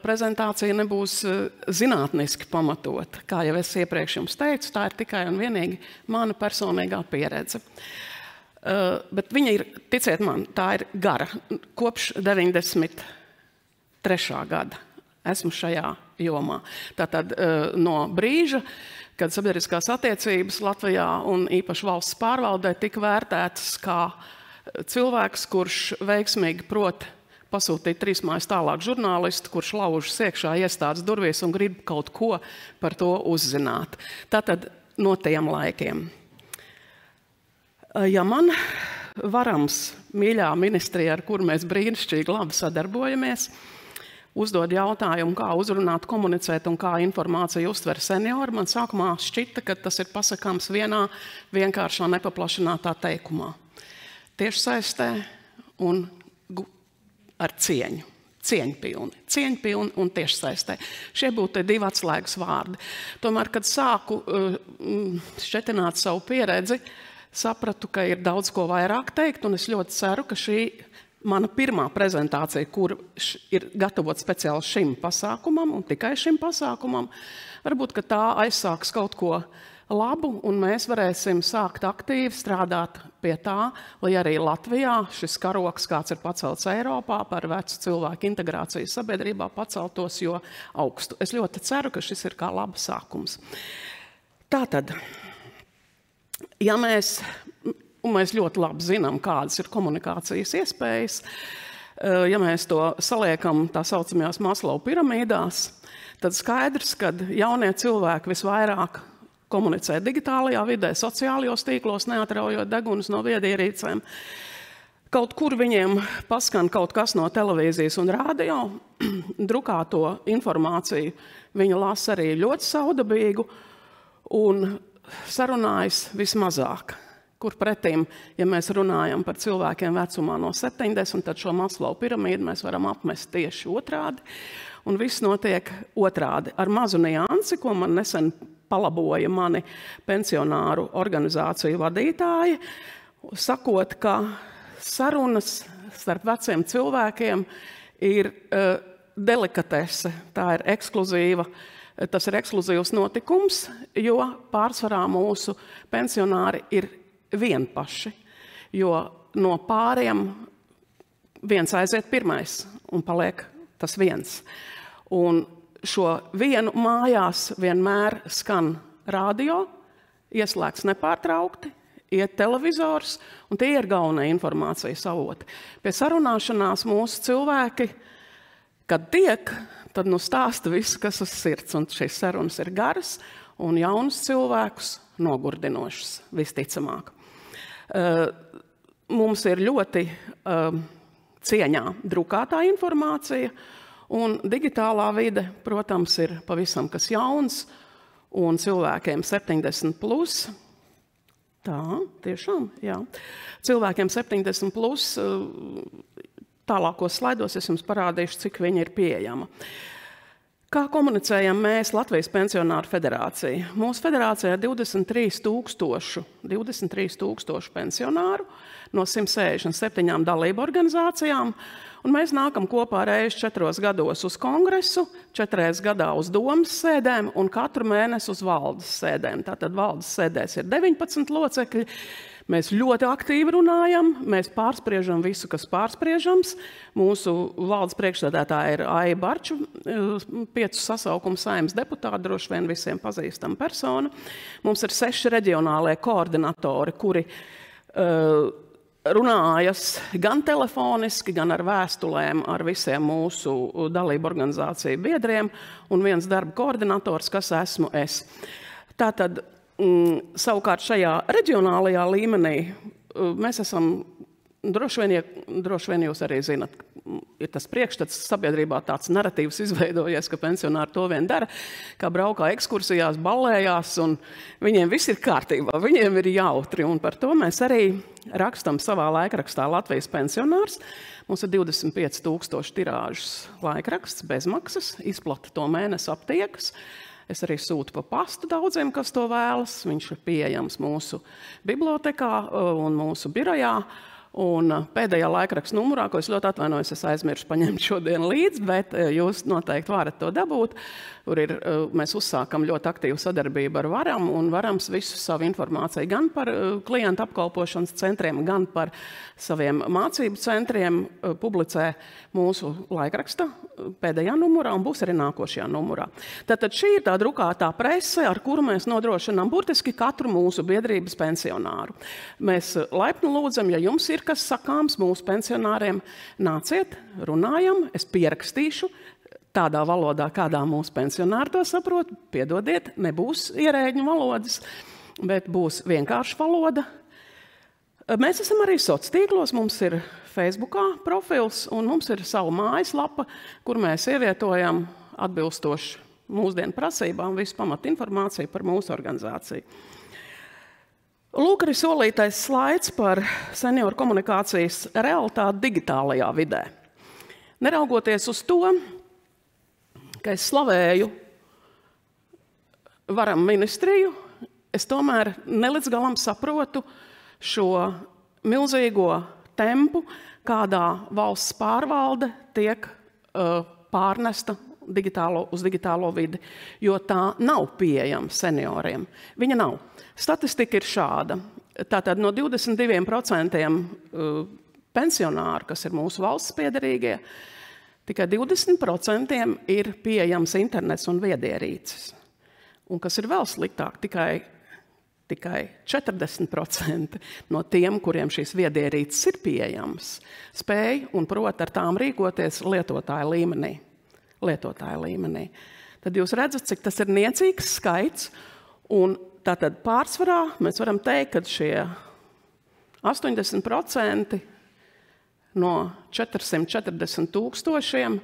[SPEAKER 5] prezentācija nebūs zinātniski pamatot. Kā jau es iepriekš jums teicu, tā ir tikai un vienīgi mana personīgā pieredze. Bet viņa ir, ticiet man, tā ir gara. Kopš 93. gada esmu šajā jomā. Tātad no brīža, kad sabiedriskās attiecības Latvijā un īpaši valsts pārvaldē tika vērtētas kā cilvēks, kurš veiksmīgi prot pasūtīt 3 mājas tālāk žurnālistu, kurš laužas iekšā iestādes durvīs un grib kaut ko par to uzzināt. Tātad no tiem laikiem. Ja man varams mīļā ministrija, ar kuru mēs brīnišķīgi labi sadarbojamies, uzdod jautājumu, kā uzrunāt, komunicēt un kā informāciju uztver seniori, man sākumā šķita, ka tas ir pasakāms vienā vienkāršā nepaplašinātā teikumā. Tiešsaistē un ar cieņu. Cieņpilni un tiešsaistē. Šie būtu 2 atslēgas vārdi. Tomēr, kad sāku šķetināt savu pieredzi, sapratu, ka ir daudz ko vairāk teikt, un es ļoti ceru, ka šī mana pirmā prezentācija, kur ir gatavot speciāli šim pasākumam un tikai šim pasākumam, varbūt, ka tā aizsāks kaut ko labu, un mēs varēsim sākt aktīvi strādāt pie tā, lai arī Latvijā šis karoks, kāds ir pacelts Eiropā par vecu cilvēku integrāciju sabiedrībā, paceltos jo augstu. Es ļoti ceru, ka šis ir kā laba sākums. Tātad, ja mēs ļoti labi zinām, kādas ir komunikācijas iespējas, ja mēs to saliekam tā saucamajās Maslow piramīdās, tad skaidrs, ka jaunie cilvēki visvairāk komunicē digitālajā vidē, sociālajos tīklos, neatraujot degunas no viedierīcēm. Kaut kur viņiem paskan kaut kas no televīzijas un radio, drukāto informāciju viņi lasa arī ļoti saudabīgu un sarunājas vismazāk. Kur pretīm, ja mēs runājam par cilvēkiem vecumā no 70, tad šo Maslow piramīdu mēs varam apmest tieši otrādi. Un viss notiek otrādi. Ar mazu niansi, ko man nesen palaboja mani pensionāru organizāciju vadītāji, sakot, ka sarunas starp veciem cilvēkiem ir delikatese, tā ir ekskluzīva. Tas ir ekskluzīvs notikums, jo pārsvarā mūsu pensionāri ir vienpaši, jo no pāriem viens aiziet pirmais un paliek tas viens. Un šo vienu mājās vienmēr skan radio, ieslēgts nepārtraukti, iet televizors, un tie ir galvenie informācijas avoti. Pie sarunāšanās mūsu cilvēki, kad tiek, tad nu stāsta visu, kas uz sirds, un šīs sarunas ir garas, un jaunus cilvēkus nogurdinošas, visticamāk. Mums ir ļoti cieņā drukātā informācija, un digitālā vide, protams, ir pavisam kas jauns, un cilvēkiem 70+, tā, tiešām, jā, cilvēkiem 70+, tālākos slaidos es jums parādīšu, cik viņa ir pieejama. Kā komunicējam mēs, Latvijas pensionāru federācija? Mūsu federācijā ir 23 tūkstoši pensionāru no 167 dalību organizācijām, un mēs nākam kopā reizi 4 gados uz kongresu, 4 gadā uz domas sēdēm un katru mēnesi uz valdes sēdēm. Tātad valdes sēdēs ir 19 locekļi. Mēs ļoti aktīvi runājam, mēs pārspriežam visu, kas pārspriežams. Mūsu valdes priekšsēdētāja ir Aija Barču, 5 sasaukumu saeimas deputāti, droši vien visiem pazīstama persona. Mums ir 6 reģionālie koordinatori, kuri runājas gan telefoniski, gan ar vēstulēm ar visiem mūsu dalību organizāciju biedriem, un viens darba koordinators, kas esmu es. Tātad, savukārt šajā reģionālajā līmenī mēs esam, droši vien jūs arī zinat, ir tas priekšstats sabiedrībā tāds naratīvs izveidojies, ka pensionāri to vien dara, kā braukā ekskursijās, ballējās, un viņiem viss ir kārtībā, viņiem ir jautri, un par to mēs arī rakstam savā laikrakstā Latvijas pensionārs. Mums ir 25 000 tirāžas laikraksts bezmaksas, izplata to mēnesi aptiekas. Es arī sūtu pa pastu daudziem, kas to vēlas. Viņš ir pieejams mūsu bibliotekā un mūsu birojā. Un pēdējā laikraksta numurā, ko es ļoti atvainojos, es aizmirsu paņemt šodien līdzi, bet jūs noteikti varat to dabūt. Tur mēs uzsākam ļoti aktīvu sadarbību ar Varam, un Varams visu savu informāciju gan par klientu apkalpošanas centriem, gan par saviem mācību centriem publicē mūsu laikraksta pēdējā numurā un būs arī nākošajā numurā. Tātad šī ir tā drukātā prese, ar kuru mēs nodrošinām burtiski katru mūsu biedrības pensionāru. Mēs laipni lūdzam, ja jums ir kas sakāms mūsu pensionāriem, nāciet, runājam, es pierakstīšu tādā valodā, kādā mūsu pensionāri to saprot. Piedodiet, nebūs ierēģņu valodas, bet būs vienkārša valoda. Mēs esam arī sociālos tīklos, mums ir Facebookā profils un mums ir sava mājaslapa, kur mēs ievietojam atbilstoši mūsdienu prasībām visu pamatu informāciju par mūsu organizāciju. Lūk, arī solītais slaids par senioru komunikācijas realitāti digitālajā vidē. Neraugoties uz to, ka es slavēju Varam ministriju, es tomēr nelīdz galam saprotu šo milzīgo tempu, kādā valsts pārvalde tiek pārnesta uz digitālo vidi, jo tā nav pieejama senioriem. Viņa nav. Statistika ir šāda. Tātad no 22% pensionāru, kas ir mūsu valsts piederīgie, tikai 20% ir pieejams internets un viedierīces. Un kas ir vēl sliktāk, tikai 40% no tiem, kuriem šīs viedierīces ir pieejams, spēj un prot ar tām rīkoties lietotāja līmenī. Tad jūs redzat, cik tas ir niecīgs skaits, un tātad pārsvarā mēs varam teikt, ka šie 80% no 440 000,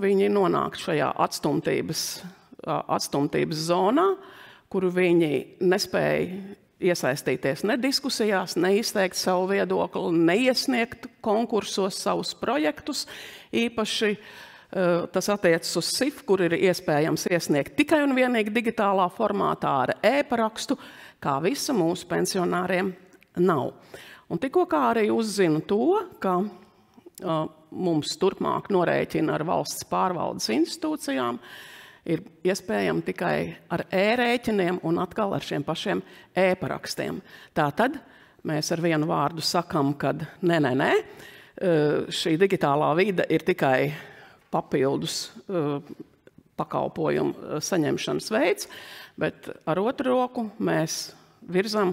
[SPEAKER 5] viņi nonāk šajā atstumtības zonā, kuru viņi nespēja iesaistīties ne diskusijās, neizteikt savu viedokli, neiesniegt konkursos savus projektus. Īpaši tas attiecas uz SIF, kur ir iespējams iesniegt tikai un vienīgi digitālā formātā ar e-parakstu, kā visa mūsu pensionāriem nav. Un tikko kā arī uzzinu to, ka mums turpmāk norēķina ar valsts pārvaldes institūcijām, ir iespējami tikai ar e-rēķiniem un atkal ar šiem pašiem e-parakstiem. Tātad mēs ar vienu vārdu sakam, ka nē, šī digitālā vide ir tikai papildus pakalpojumu saņemšanas veids, bet ar otru roku mēs virzam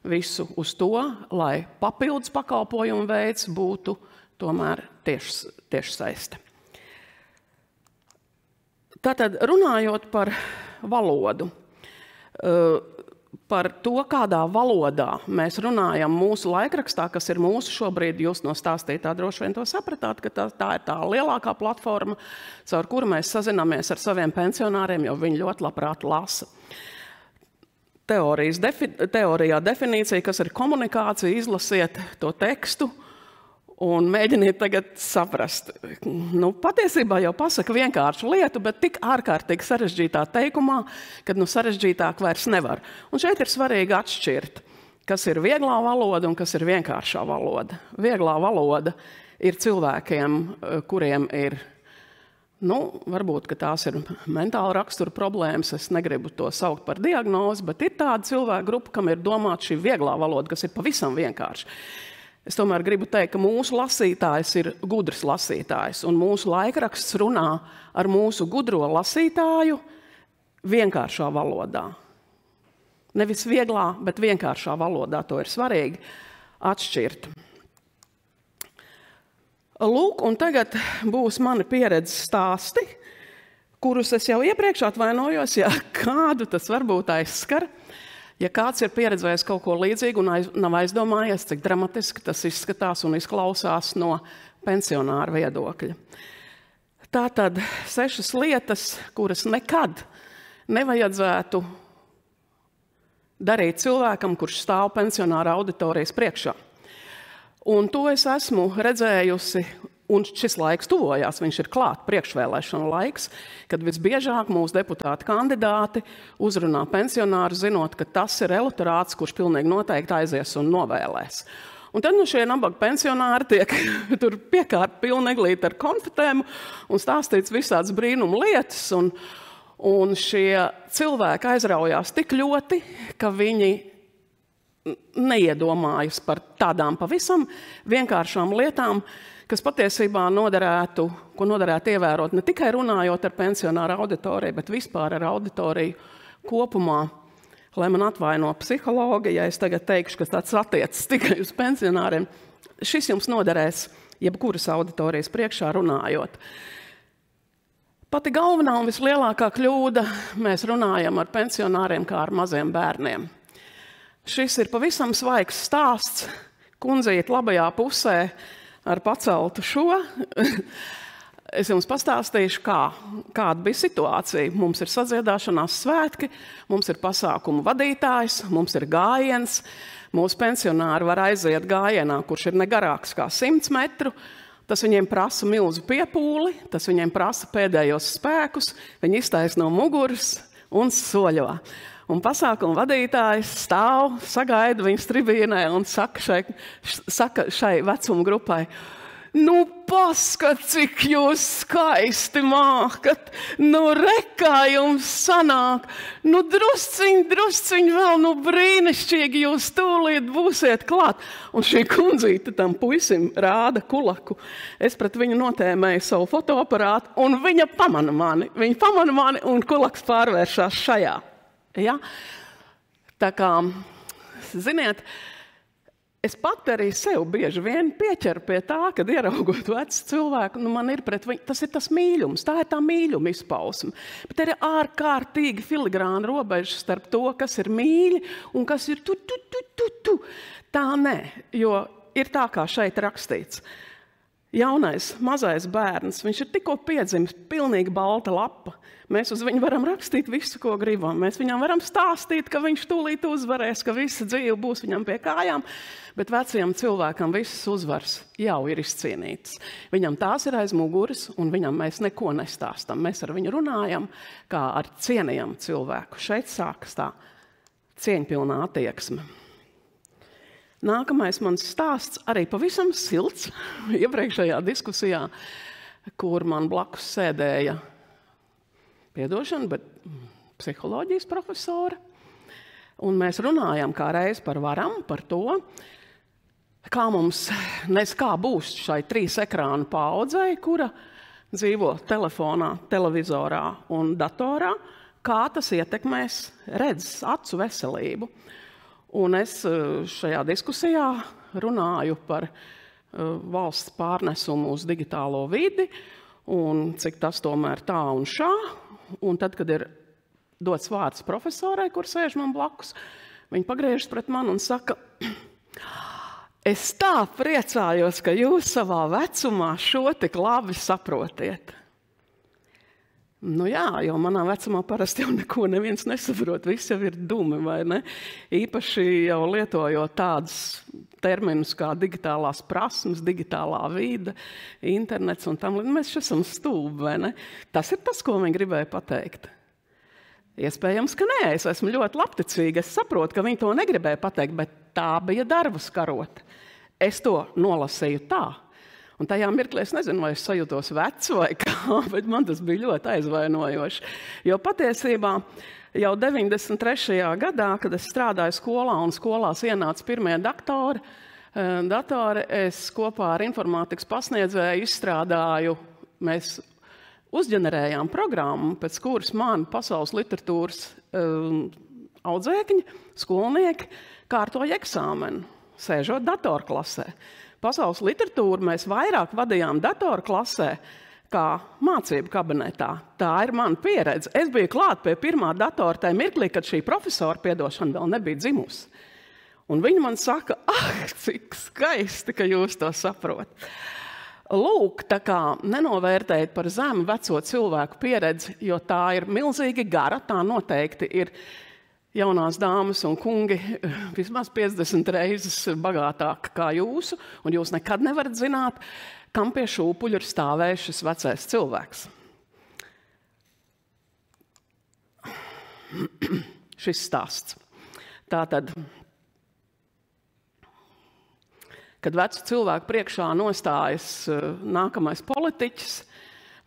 [SPEAKER 5] visu uz to, lai papildus pakalpojumu veids būtu tomēr tiešsaiste. Tātad runājot par valodu, par to, kādā valodā mēs runājam mūsu laikrakstā, kas ir mūsu šobrīd, jūs no stāstītā droši vien to sapratāt, ka tā ir tā lielākā platforma, caur kuru mēs sazināmies ar saviem pensionāriem, jo viņi ļoti labprāt lasa. Teorijā definīcija, kas ir komunikācija, izlasiet to tekstu un mēģiniet tagad saprast. Patiesībā jau pasaka vienkāršu lietu, bet tik ārkārtīgi sarežģītā teikumā, kad sarežģītāk vairs nevar. Un šeit ir svarīgi atšķirt, kas ir vieglā valoda un kas ir vienkāršā valoda. Vieglā valoda ir cilvēkiem, kuriem ir varbūt, ka tās ir mentāla rakstura problēmas, es negribu to saukt par diagnozi, bet ir tāda cilvēka grupa, kam ir domāta šī vieglā valoda, kas ir pavisam vienkārši. Es tomēr gribu teikt, ka mūsu lasītājs ir gudrs lasītājs, un mūsu laikraksts runā ar mūsu gudro lasītāju vienkāršā valodā. Nevis vieglā, bet vienkāršā valodā, to ir svarīgi atšķirt. Lūk, un tagad būs mani pieredzes stāsti, kurus es jau iepriekš atvainojos, ja kādu tas varbūt aizskar. Ja kāds ir pieredzējis kaut ko līdzīgu un nav aizdomājies, cik dramatiski tas izskatās un izklausās no pensionāra viedokļa. Tātad 6 lietas, kuras nekad nevajadzētu darīt cilvēkam, kurš stāv pensionāra auditorijas priekšā. Un to es esmu redzējusi, un šis laiks tuvojās, viņš ir klāt priekšvēlēšana laiks, kad visbiežāk mūsu deputāti kandidāti uzrunā pensionāru, zinot, ka tas ir elektorāts, kurš pilnīgi noteikti aizies un novēlēs. Un tad šie nabaga pensionāri tiek tur piekārt pilna eglīte ar konfetēm un stāstīts visādas brīnuma lietas. Un šie cilvēki aizraujās tik ļoti, ka viņi neiedomājas par tādām pavisam vienkāršām lietām, kas patiesībā noderētu ievērot ne tikai runājot ar pensionāru auditoriju, bet vispār ar auditoriju kopumā. Lai man atvaino psihologi, ja es tagad teikšu, ka tāds attiecas tikai uz pensionāriem, šis jums noderēs jebkuras auditorijas priekšā runājot. Pati galvenā un vislielākā kļūda, mēs runājam ar pensionāriem kā ar maziem bērniem. Šis ir pavisam svaigs stāsts, kundzīt labajā pusē ar paceltu šo. Es jums pastāstīšu, kāda bija situācija. Mums ir sadziedāšanās svētki, mums ir pasākumu vadītājs, mums ir gājiens. Mūsu pensionāri var aiziet gājienā, kurš ir negarāks kā 100 metru. Tas viņiem prasa milzu piepūli, tas viņiem prasa pēdējos spēkus, viņi iztaisa no muguras un soļo. Un pasākuma vadītājs stāv, sagaida viņas tribīnē un saka šai vecuma grupai: nu, paskat, cik jūs skaisti mākat, nu, rekā jums sanāk, nu, drusciņ vēl, nu, brīnišķīgi jūs tūlīt būsiet klāt. Un šī kundzīte tam puisim rāda kulaku. Es pret viņu notēmēju savu fotoaparātu, un viņa pamana mani, un kulaks pārvēršās šajā. Ja? Tā kā, ziniet, es pat arī sev bieži vien pieķeru pie tā, kad ieraugot vecu cilvēku, nu man ir pret viņu, tas ir tas mīļums, tā ir tā mīļuma izpausme. Bet ir ārkārtīgi filigrāna robeža starp to, kas ir mīļi un kas ir tu. Tā nē, jo ir tā, kā šeit rakstīts. Jaunais, mazais bērns, viņš ir tikko piedzimis, pilnīgi balta lapa. Mēs uz viņu varam rakstīt visu, ko gribam. Mēs viņam varam stāstīt, ka viņš tūlīt uzvarēs, ka visa dzīve būs viņam pie kājām, bet vecajam cilvēkam visas uzvaras jau ir izcīnītas. Viņam tās ir aiz muguras, un viņam mēs neko nestāstam. Mēs ar viņu runājam kā ar cienījamu cilvēku. Šeit sākas tā cieņpilnā attieksme. Nākamais mans stāsts arī pavisam silts iepriekšējā diskusijā, kur man blakus sēdēja bet psiholoģijas profesora. Un mēs runājam kā reiz par varam, par to, kā būs šai 3 ekrānu paudzei, kura dzīvo telefonā, televizorā un datorā, kā tas ietekmēs redzes, acu veselību. Un es šajā diskusijā runāju par valsts pārnesumu uz digitālo vidi un cik tas tomēr tā un šā. Un tad, kad ir dots vārds profesorai, kur sēž man blakus, viņa pagriežas pret mani un saka: es tā priecājos, ka jūs savā vecumā šo tik labi saprotiet. Nu jā, jo manā vecumā parasti jau neko neviens nesaprot, viss jau ir dumi, vai ne? Īpaši jau lietojot tādus terminus kā digitālās prasmes, digitālā vide, internets un tam līdzīgi. Mēs esam stulbi, vai ne? Tas ir tas, ko viņi gribēja pateikt. Iespējams, ka nē, es esmu ļoti labticīga, es saprotu, ka viņi to negribēja pateikt, bet tā bija darba skarota. Es to nolasīju tā. Un tajā mirklī es nezinu, vai es sajūtos vecu vai kā, bet man tas bija ļoti aizvainojoši. Jo patiesībā jau 93. gadā, kad es strādāju skolā un skolās ienāca pirmie datori, es kopā ar informātikas pasniedzēju izstrādāju, mēs uzģenerējām programmu, pēc kuras mani pasaules literatūras audzēkņi, skolnieki kārtoja eksāmenu, sēžot datorklasē. Pasaules literatūru mēs vairāk vadījām datorklasē kā mācību kabinetā. Tā ir mana pieredze. Es biju klāt pie pirmā datora tajā mirklī, kad šī profesora, piedošana, vēl nebija dzimusi. Un viņa man saka: cik skaisti, ka jūs to saprot. Lūk, tā kā nenovērtējiet par zemu veco cilvēku pieredzi, jo tā ir milzīgi gara, tā noteikti ir jaunās dāmas un kungi vismaz 50 reizes bagātāka kā jūsu, un jūs nekad nevarat zināt, kam pie šūpuļa ir stāvējis šis vecais cilvēks. Šis stāsts. Tātad kad vecu cilvēku priekšā nostājas nākamais politiķis,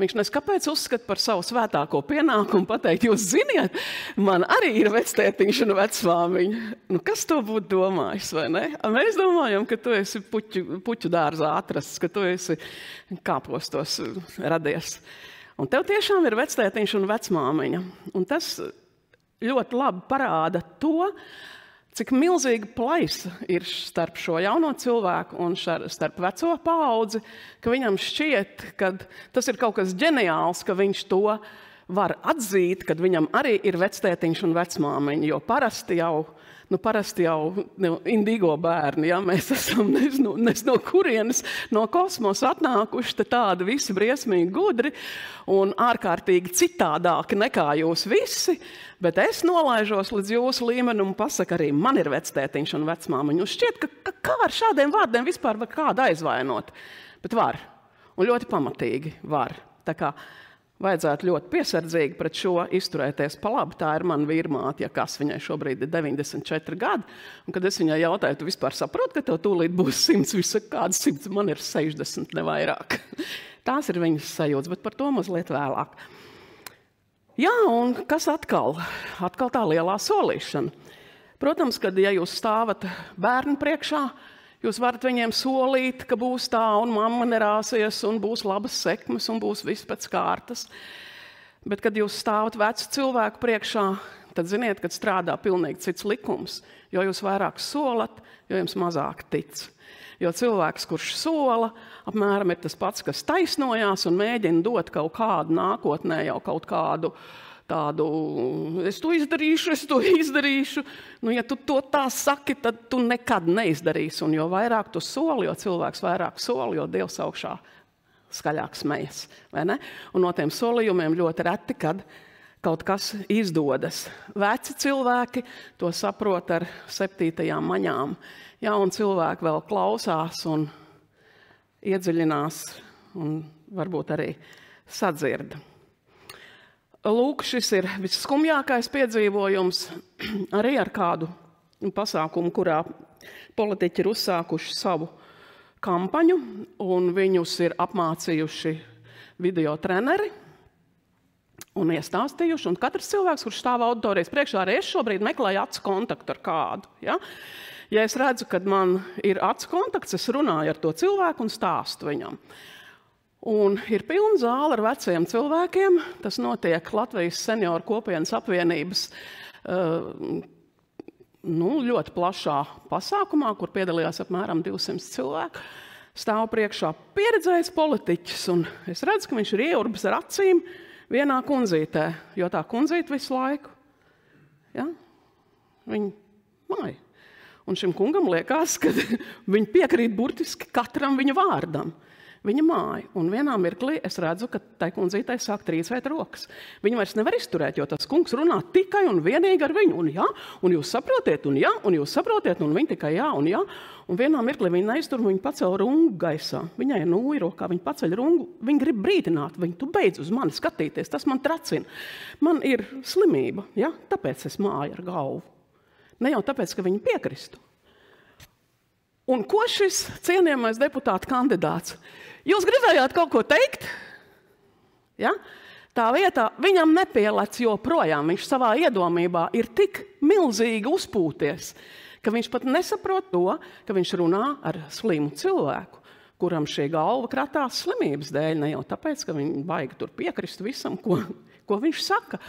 [SPEAKER 5] viņš neskapēc uzskata par savu svētāko pienākumu pateikt, jūs ziniet, man arī ir vectētiņš un vecmāmiņa. Nu, kas to būtu domājis, vai ne? Mēs domājam, ka tu esi puķu dārzā atrasts, ka tu esi kāpostos radies. Un tev tiešām ir vectētiņš un vecmāmiņa. Un tas ļoti labi parāda to, cik milzīga plaisa ir starp šo jauno cilvēku un starp veco paudzi, ka viņam šķiet, ka tas ir kaut kas ģeniāls, ka viņš to var atzīt, kad viņam arī ir vectētiņš un vecmāmiņa, jo parasti jau indigo bērni, ja, mēs esam nes no kurienes, no kosmosa atnākuši, tādi visi briesmīgi gudri un ārkārtīgi citādāki nekā jūs visi, bet es nolaižos līdz jūsu līmeni un pasaku arī, man ir vectētiņš un vecmāmiņa. Un šķiet, ka kā ar šādiem vārdiem vispār var kādu aizvainot, bet var, un ļoti pamatīgi var. Tā kā vajadzētu ļoti piesardzīgi pret šo izturēties pa labi. Tā ir mana vīrmāte, ja kas viņai šobrīd ir 94 gadi. Un, kad es viņai jautāju, tu vispār saproti, ka tev tūlīt būs 100, visa kāds 100, man ir 60, ne vairāk. Tās ir viņas sajūtas, bet par to mazliet vēlāk. Jā, un kas atkal? Atkal tā lielā solīšana. Protams, kad ja jūs stāvat bērnu priekšā, jūs varat viņiem solīt, ka būs tā un mamma nerāsies un būs labas sekmes un būs viss pēc kārtas. Bet, kad jūs stāvat vecu cilvēku priekšā, tad ziniet, kad strādā pilnīgi cits likums. Jo jūs vairāk solat, jo jums mazāk tic. Jo cilvēks, kurš sola, apmēram ir tas pats, kas taisnojās un mēģina dot kaut kādu nākotnē jau kaut kādu tādu, es to izdarīšu. Nu, ja tu to tā saki, tad tu nekad neizdarīsi. Un jo vairāk tu soli, jo cilvēks vairāk soli, jo Dievs augšā skaļāk smejas. Vai ne? Un no tiem solījumiem ļoti reti, kad kaut kas izdodas. Veci cilvēki to saprot ar 7. maņām. Jauni cilvēki vēl klausās un iedziļinās un varbūt arī sadzird. Lūk, šis ir visskumjākais piedzīvojums arī ar kādu pasākumu, kurā politiķi ir uzsākuši savu kampaņu un viņus ir apmācījuši video treneri un iestāstījuši. Un katrs cilvēks, kurš stāv auditorijas priekšā, arī es šobrīd meklēju acu kontaktu ar kādu. Ja? Ja es redzu, kad man ir acu kontakts, es runāju ar to cilvēku un stāstu viņam. Un ir pilna zāle ar veciem cilvēkiem. Tas notiek Latvijas senioru kopienas apvienības ļoti plašā pasākumā, kur piedalījās apmēram 200 cilvēku. Stāv priekšā pieredzējis politiķis, un es redzu, ka viņš ir ieurbis ar acīm vienā kundzītē, jo tā kundzīte visu laiku, ja, viņa māja. Un šim kungam liekas, ka viņi piekrīt burtiski katram viņa vārdam. Viņa māja. Un vienā mirklī es redzu, ka tai kundzītei sāk trīcēt rokas. Viņa vairs nevar izturēt, jo tas kungs runā tikai un vienīgi ar viņu. Un jā, un jūs saprotiet, un jā, un jūs saprotiet, un viņa tikai jā, un jā. Un vienā mirklī viņa neiztur, viņa pacēla rungu gaisā. Viņai ir nūja rokā, viņa paceļ rungu, viņa grib brīdināt, viņa tu beidz uz mani skatīties, tas man tracina. Man ir slimība, ja? Tāpēc es māju ar galvu. Ne jau tāpēc, ka viņi piekristu. Un ko šis cienījamais deputāta kandidāts? Jūs gribējāt kaut ko teikt? Ja? Tā vietā viņam nepielec joprojām. Viņš savā iedomībā ir tik milzīgi uzpūties, ka viņš pat nesaprot to, ka viņš runā ar slimu cilvēku, kuram šī galva kratās slimības dēļ, ne jau tāpēc, ka viņi baigi tur piekrist visam, ko viņš saka.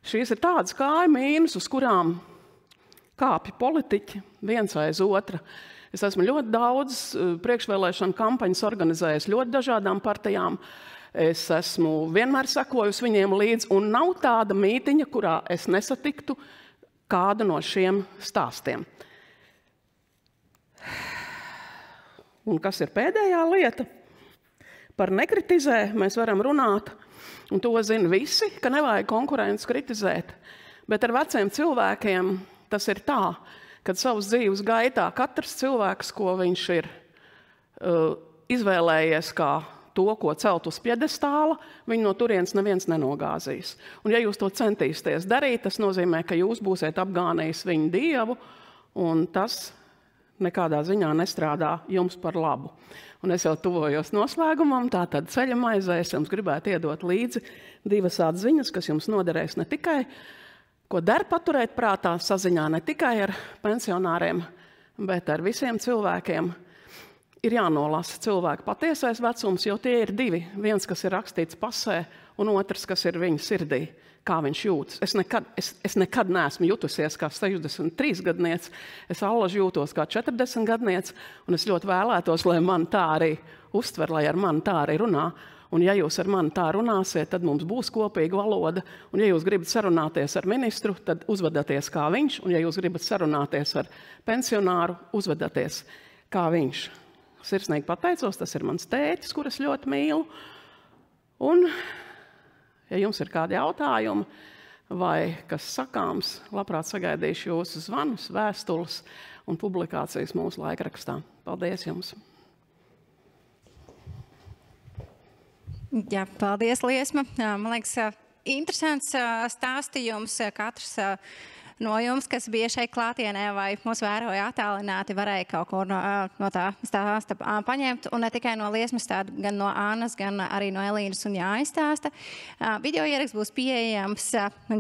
[SPEAKER 5] Šīs ir tādas kāju mīnas, uz kurām kāpja politiķi viens aiz otra. Es esmu ļoti daudz priekšvēlēšanu kampaņas organizējis ļoti dažādām partijām. Es esmu vienmēr sekojusi viņiem līdzi, un nav tāda mītiņa, kurā es nesatiktu kādu no šiem stāstiem. Un kas ir pēdējā lieta? Par nekritizē mēs varam runāt, un to zina visi, ka nevajag konkurences kritizēt. Bet ar veciem cilvēkiem tas ir tā, kad savas dzīves gaitā katrs cilvēks, ko viņš ir izvēlējies kā to, ko celt uz pjedestāla, viņu no turienes neviens nenogāzīs. Un ja jūs to centīsieties darīt, tas nozīmē, ka jūs būsiet apgānījis viņu dievu, un tas nekādā ziņā nestrādā jums par labu. Un es jau tuvojos noslēgumam, tātad ceļa maizē es jums gribētu iedot līdzi 2 atziņas, kas jums noderēs ne tikai, ko der paturēt prātā saziņā ne tikai ar pensionāriem, bet ar visiem cilvēkiem. Ir jānolasa cilvēku patiesais vecums, jo tie ir 2. Viens, kas ir rakstīts pasē, un otrs, kas ir viņa sirdī, kā viņš jūtas. Es nekad neesmu jutusies kā 63 gadniece, es allaži jūtos kā 40 gadniece, un es ļoti vēlētos, lai man tā arī uztver, lai ar mani tā arī runā. Un ja jūs ar mani tā runāsiet, tad mums būs kopīga valoda, un ja jūs gribat sarunāties ar ministru, tad uzvedaties kā viņš, un ja jūs gribat sarunāties ar pensionāru, uzvedaties kā viņš. Sirsnīgi pateicos, tas ir mans tētis, kuras ļoti mīlu. Un, ja jums ir kādi jautājumi vai kas sakāms, labprāt sagaidīšu jūsu zvanus, vēstules un publikācijas mūsu laikrakstā. Paldies jums!
[SPEAKER 1] Jā, paldies, Liesma. Man liekas, interesants stāstījums. Katrs no jums, kas bija šeit klātienē vai mūs vēroja attālināti, varēja kaut ko no tā stāsta paņemt. Un ne tikai no Liesmas stāsta, gan no Annas, gan arī no Elīnas un Jāņa stāsta. Video ieraksts būs pieejams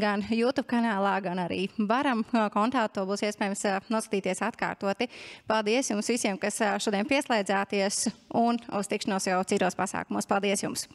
[SPEAKER 1] gan YouTube kanālā, gan arī Varam kontā. To būs iespējams noskatīties atkārtoti. Paldies jums visiem, kas šodien pieslēdzāties, un uz tikšanos jau citos pasākumos. Paldies jums!